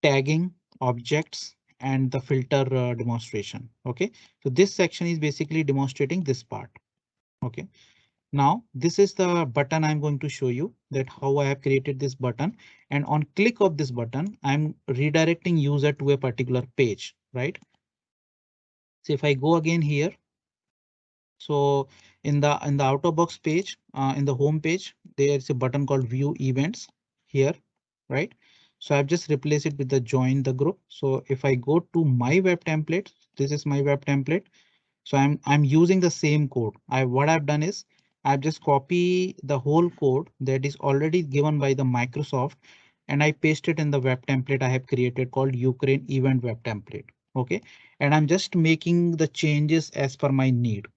tagging objects and the filter demonstration. Okay, so this section is basically demonstrating this part. Okay, now this is the button I'm going to show you that how I have created this button, and on click of this button, I'm redirecting user to a particular page, right? So if I go again here, so in the out of box page, in the home page, there is a button called view events here, right? So I've just replaced it with the join the group. So if I go to my web template, this is my web template. So I'm using the same code. What I've done is I've just copy the whole code that is already given by the Microsoft, and I paste it in the web template I have created called Ukraine event web template. Okay, and I'm just making the changes as per my need.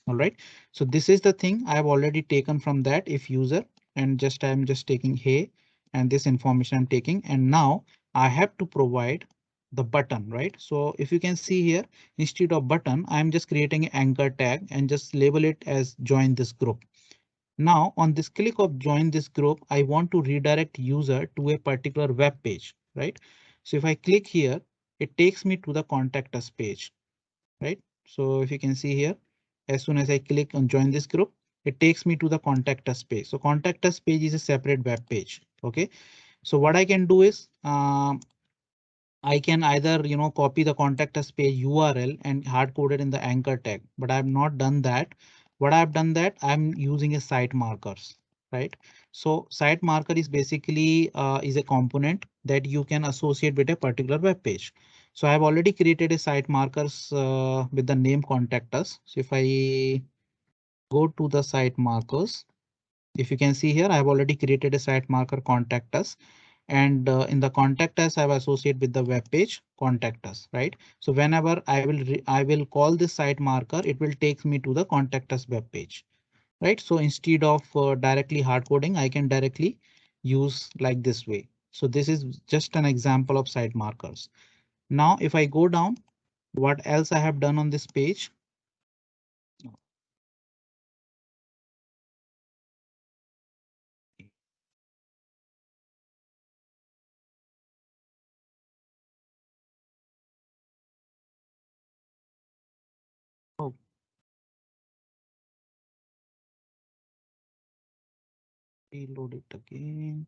All right. So this is the thing I have already taken from that if user, and I'm just taking hey, and this information I'm taking, and now I have to provide the button, right? So if you can see here, instead of button, I'm just creating an anchor tag and just label it as join this group. Now on this click of join this group, I want to redirect user to a particular web page, right? So if I click here, it takes me to the contact us page, right? So if you can see here, as soon as I click on join this group, it takes me to the contact us page. So contact us page is a separate web page. Okay, so what I can do is I can either copy the contact us page URL and hard code it in the anchor tag, but I have not done that. What I've done that I'm using a site markers, right? So site marker is basically is a component that you can associate with a particular web page. So I've already created a site markers with the name contact us. So if I go to the site markers, if you can see here, I've already created a site marker contact us, and in the contact us I've associated with the web page contact us, right? So whenever I will call this site marker, it will take me to the contact us web page, right? So instead of directly hard coding, I can directly use like this way. So this is just an example of site markers. Now if I go down, what else I have done on this page? Oh, reload it again.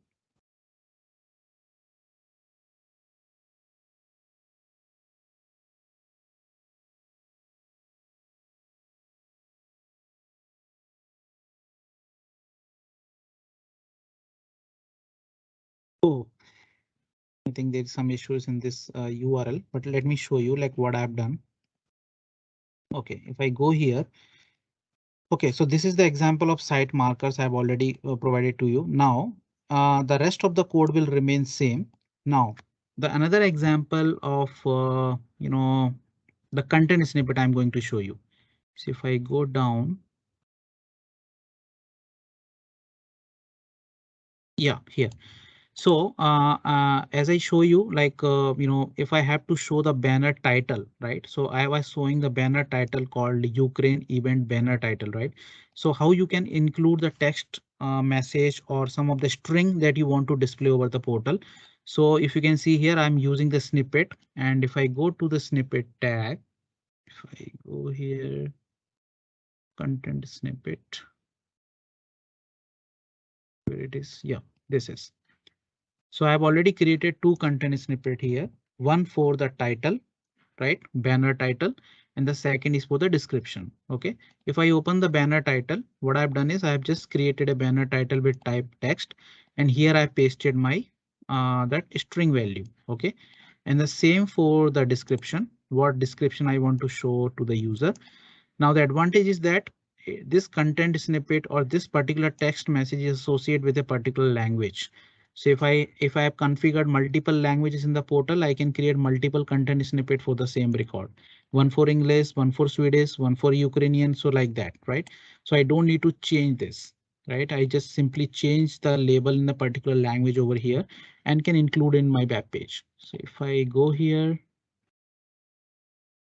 Oh, I think there's some issues in this URL, but let me show you like what I've done. Okay, if I go here. Okay, so this is the example of site markers I've already provided to you. Now, the rest of the code will remain same. Now, the another example of the content snippet I'm going to show you. So if I go down, yeah, here. So as I show you, like, if I have to show the banner title, right? So I was showing the banner title called Ukraine event banner title, right? So how you can include the text message or some of the string that you want to display over the portal. So if you can see here, I'm using the snippet, and if I go to the snippet tag, if I go here, content snippet, where it is, yeah, this is. So I've already created two content snippet here, one for the title, right? Banner title, and the second is for the description. OK, if I open the banner title, what I've done is I've just created a banner title with type text, and here I pasted my that string value. OK, and the same for the description, what description I want to show to the user. Now the advantage is that this content snippet or this particular text message is associated with a particular language. So if I have configured multiple languages in the portal, I can create multiple content snippet for the same record. One for English, one for Swedish, one for Ukrainian. So like that, right? So I don't need to change this, right? I just simply change the label in the particular language over here and can include in my web page. So if I go here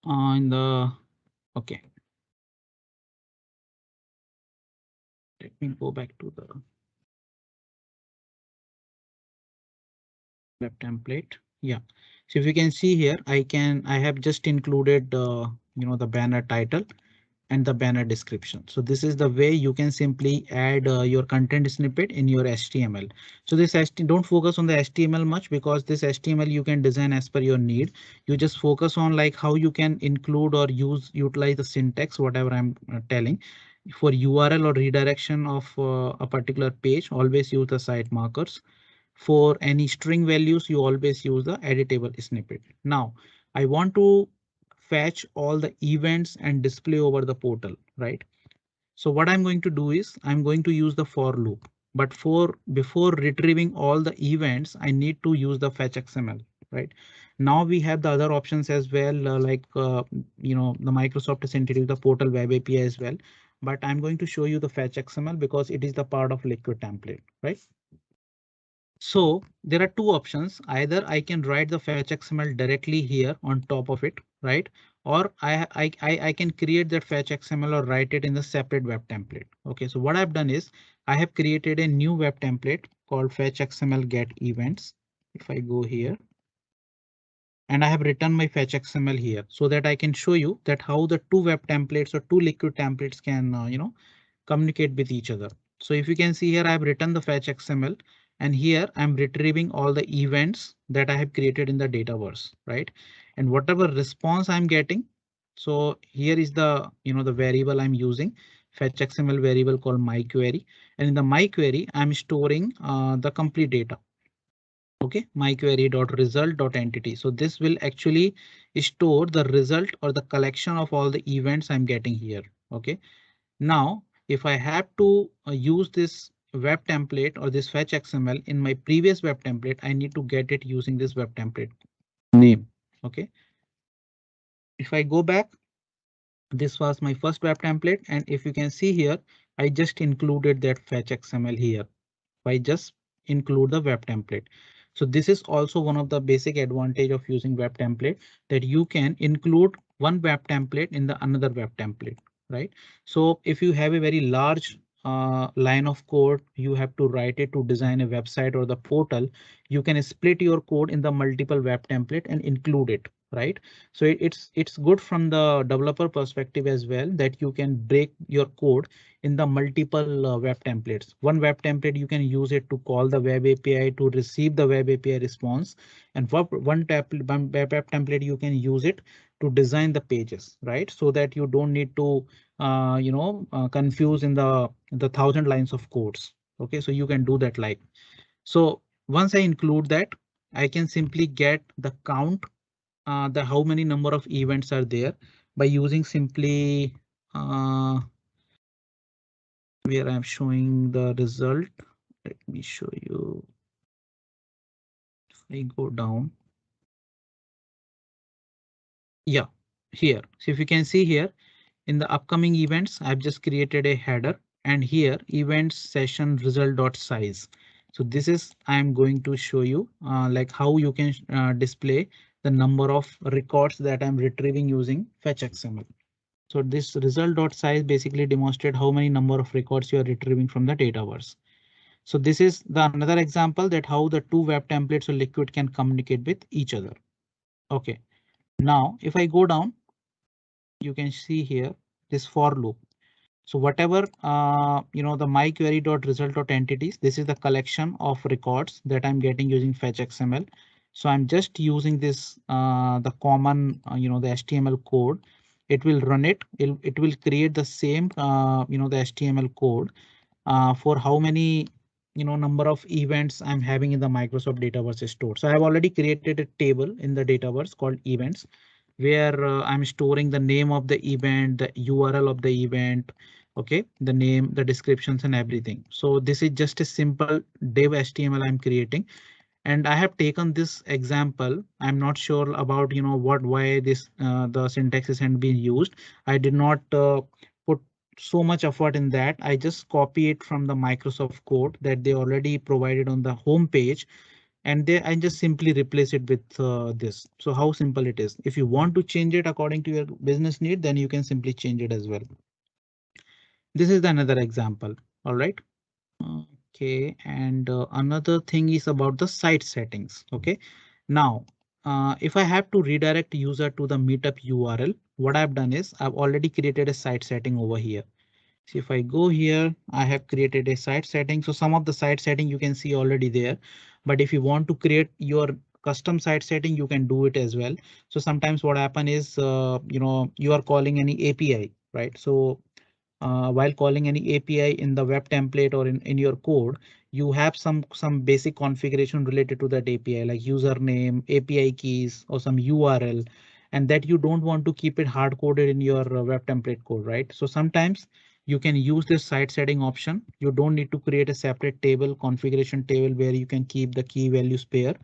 on the, OK, let me go back to the web template. Yeah. So if you can see here, I have just included, the banner title and the banner description. So this is the way you can simply add your content snippet in your HTML. So this don't focus on the HTML much, because this HTML you can design as per your need. You just focus on like how you can include or utilize the syntax, whatever I'm telling. For URL or redirection of a particular page, always use the site markers. For any string values, you always use the editable snippet. Now, I want to fetch all the events and display over the portal, right? So what I'm going to do is I'm going to use the for loop. But before retrieving all the events, I need to use the fetch XML, right? Now we have the other options as well, the Microsoft has introduced the portal web API as well. But I'm going to show you the fetch XML because it is the part of Liquid template, right? So there are two options. Either I can write the fetch XML directly here on top of it, right? Or I can create that fetch XML or write it in the separate web template. OK, so what I've done is I have created a new web template called fetch XML get events. If I go here, and I have written my fetch XML here so that I can show you that how the two web templates or two Liquid templates can, communicate with each other. So if you can see here, I have written the fetch XML, and here I'm retrieving all the events that I have created in the Dataverse, right? And whatever response I'm getting. So here is the variable I'm using, fetch XML variable called my query. And in the my query, I'm storing the complete data. OK, my query.result.entity. So this will actually store the result or the collection of all the events I'm getting here. OK, now if I have to use this web template or this fetch XML in my previous web template, I need to get it using this web template name. OK, if I go back, this was my first web template. And if you can see here, I just included that fetch XML here. I just include the web template. So this is also one of the basic advantage of using web template, that you can include one web template in the another web template, right? So if you have a very large line of code, you have to write it to design a website or the portal, you can split your code in the multiple web template and include it, right? So it's good from the developer perspective as well, that you can break your code in the multiple web templates. One web template, you can use it to call the web API to receive the web API response. And one web template, you can use it to design the pages, right? So that you don't need to, confuse in the 1,000 lines of codes. OK, so you can do that like. So once I include that, I can simply get the count, the how many number of events are there by using simply where I'm showing the result. Let me show you. If I go down. Yeah, here. So if you can see here in the upcoming events, I've just created a header, and here events session result.size. So this is I'm going to show you like how you can display the number of records that I'm retrieving using fetch XML. So this result.size basically demonstrate how many number of records you are retrieving from the Dataverse. So this is the another example that how the two web templates or liquid can communicate with each other. Okay, now if I go down, you can see here this for loop. So whatever, the my query dot result dot entities, this is the collection of records that I'm getting using fetch XML. So I'm just using this, the common, the HTML code. It will run it. It will create the same, the HTML code for how many, number of events I'm having in the Microsoft Dataverse store. So I have already created a table in the Dataverse called events, where I'm storing the name of the event, the URL of the event, okay, the name, the descriptions and everything. So this is just a simple div HTML I'm creating. And I have taken this example. I'm not sure about, why this, the syntax isn't being used. I did not put so much effort in that. I just copy it from the Microsoft code that they already provided on the home page, and I just simply replace it with this. So how simple it is. If you want to change it according to your business need, then you can simply change it as well. This is another example. All right. Okay, and another thing is about the site settings. Okay, now if I have to redirect user to the meetup URL, what I've done is I've already created a site setting over here. So if I go here, I have created a site setting. So some of the site setting you can see already there, but if you want to create your custom site setting, you can do it as well. So sometimes what happen is, you are calling any API, right? So while calling any API in the web template or in your code, you have some basic configuration related to that API, like username, API keys, or some URL, and that you don't want to keep it hard coded in your web template code, right? So sometimes you can use this site setting option. You don't need to create a separate table, configuration table, where you can keep the key values pair.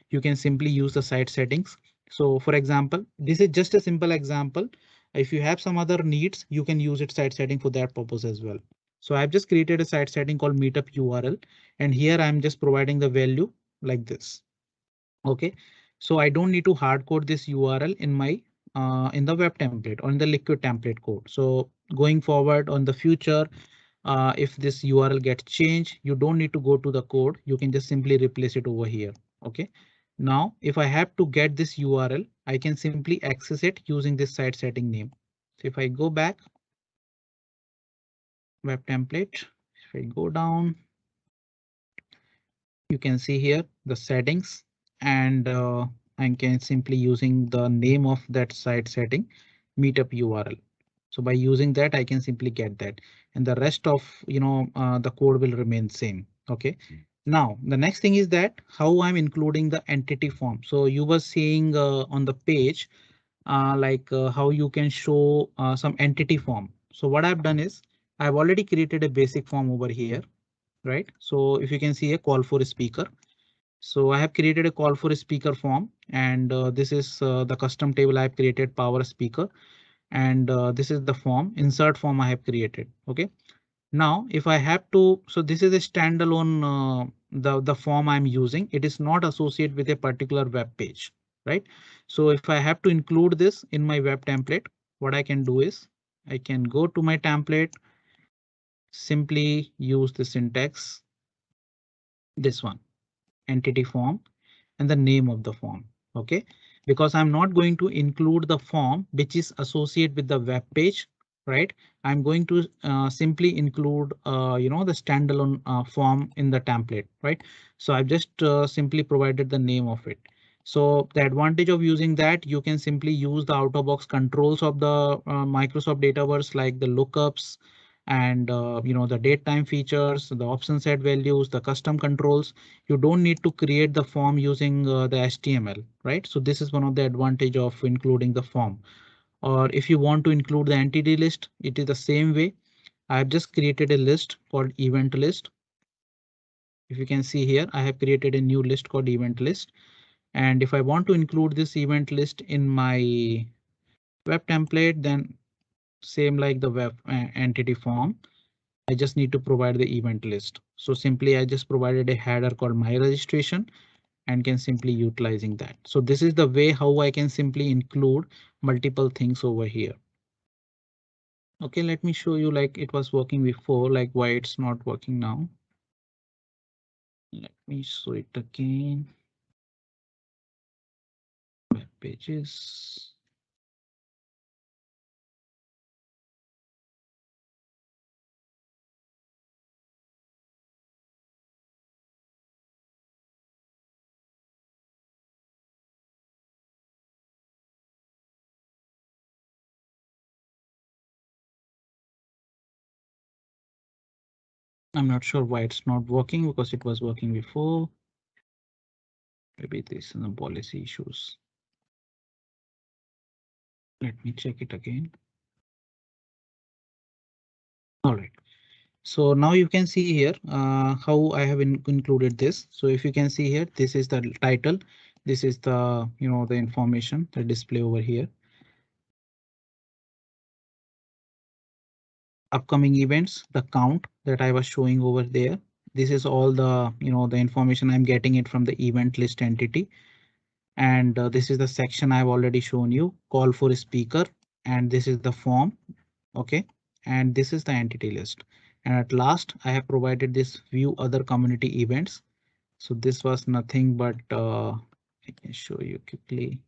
You can simply use the site settings. So for example, this is just a simple example. If you have some other needs, you can use it site setting for that purpose as well. So I've just created a site setting called meetup URL, and here I'm just providing the value like this. OK, so I don't need to hard code this URL in my in the web template or in the liquid template code. So going forward on the future, if this URL gets changed, you don't need to go to the code. You can just simply replace it over here. OK, now if I have to get this URL, I can simply access it using this site setting name. So if I go back, web template, if I go down, you can see here the settings, and I can simply using the name of that site setting, meetup URL. So by using that, I can simply get that, and the rest of, the code will remain same. OK, now the next thing is that how I'm including the entity form. So you were seeing on the page, how you can show some entity form. So what I've done is I've already created a basic form over here, right? So if you can see a call for a speaker. So I have created a call for a speaker form, and this is the custom table I've created, power speaker, and this is the form, insert form I have created. OK, now if I have to, so this is a standalone, the form I'm using. It is not associated with a particular web page, right? So if I have to include this in my web template, what I can do is I can go to my template, simply use the syntax, this one, entity form, and the name of the form. OK, because I'm not going to include the form which is associated with the web page, right? I'm going to simply include, the standalone form in the template, right? So I've just simply provided the name of it. So the advantage of using that, you can simply use the out of box controls of the Microsoft Dataverse, like the lookups and the date time features, the option set values, the custom controls. You don't need to create the form using the HTML, right? So this is one of the advantage of including the form. Or if you want to include the entity list, it is the same way. I've just created a list called event list. If you can see here, I have created a new list called event list. And if I want to include this event list in my web template, then same like the web entity form, I just need to provide the event list. So simply I just provided a header called my registration and can simply utilizing that. So this is the way how I can simply include multiple things over here. OK, let me show you like it was working before, like why it's not working now. Let me show it again. Web pages. I'm not sure why it's not working, because it was working before. Maybe this is some policy issues. Let me check it again. All right. So now you can see here how I have included this. So if you can see here, this is the title. This is the, the information, the display over here. Upcoming events, the count that I was showing over there. This is all the, the information I'm getting it from the event list entity. And this is the section I've already shown you, call for a speaker. And this is the form. OK, and this is the entity list. And at last, I have provided this view other community events. So this was nothing but I can show you quickly.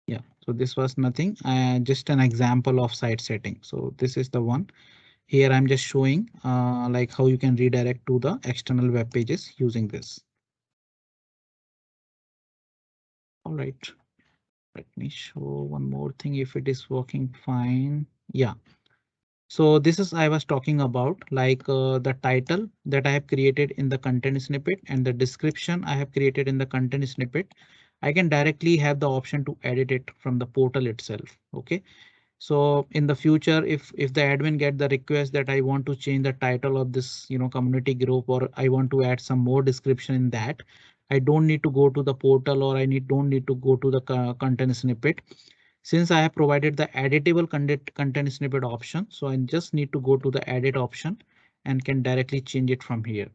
Yeah, so this was nothing, just an example of site setting. So this is the one. Here I'm just showing like how you can redirect to the external web pages using this. All right, let me show one more thing if it is working fine. Yeah. So this is I was talking about like the title that I have created in the content snippet and the description I have created in the content snippet. I can directly have the option to edit it from the portal itself. OK, so in the future, if the admin get the request that I want to change the title of this, community group, or I want to add some more description in that, I don't need to go to the portal, or don't need to go to the content snippet. Since I have provided the editable content snippet option, so I just need to go to the edit option and can directly change it from here.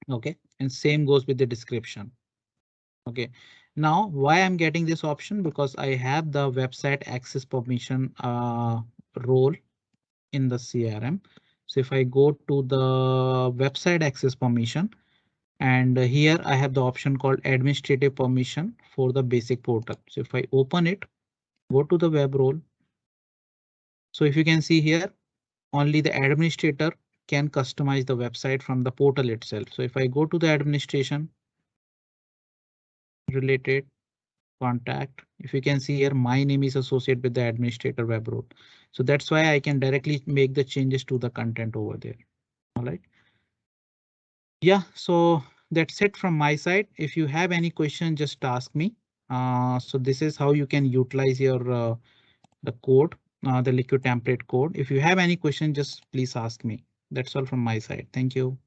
OK, and same goes with the description. OK, now why I'm getting this option, because I have the website access permission role in the CRM. So if I go to the website access permission, and here I have the option called administrative permission for the basic portal. So if I open it, go to the web role. So if you can see here, only the administrator can customize the website from the portal itself. So if I go to the administration related contact, if you can see here, my name is associated with the administrator web role. So that's why I can directly make the changes to the content over there. All right. Yeah, so that's it from my side. If you have any question, just ask me. So this is how you can utilize your the code, the liquid template code. If you have any question, just please ask me. That's all from my side. Thank you.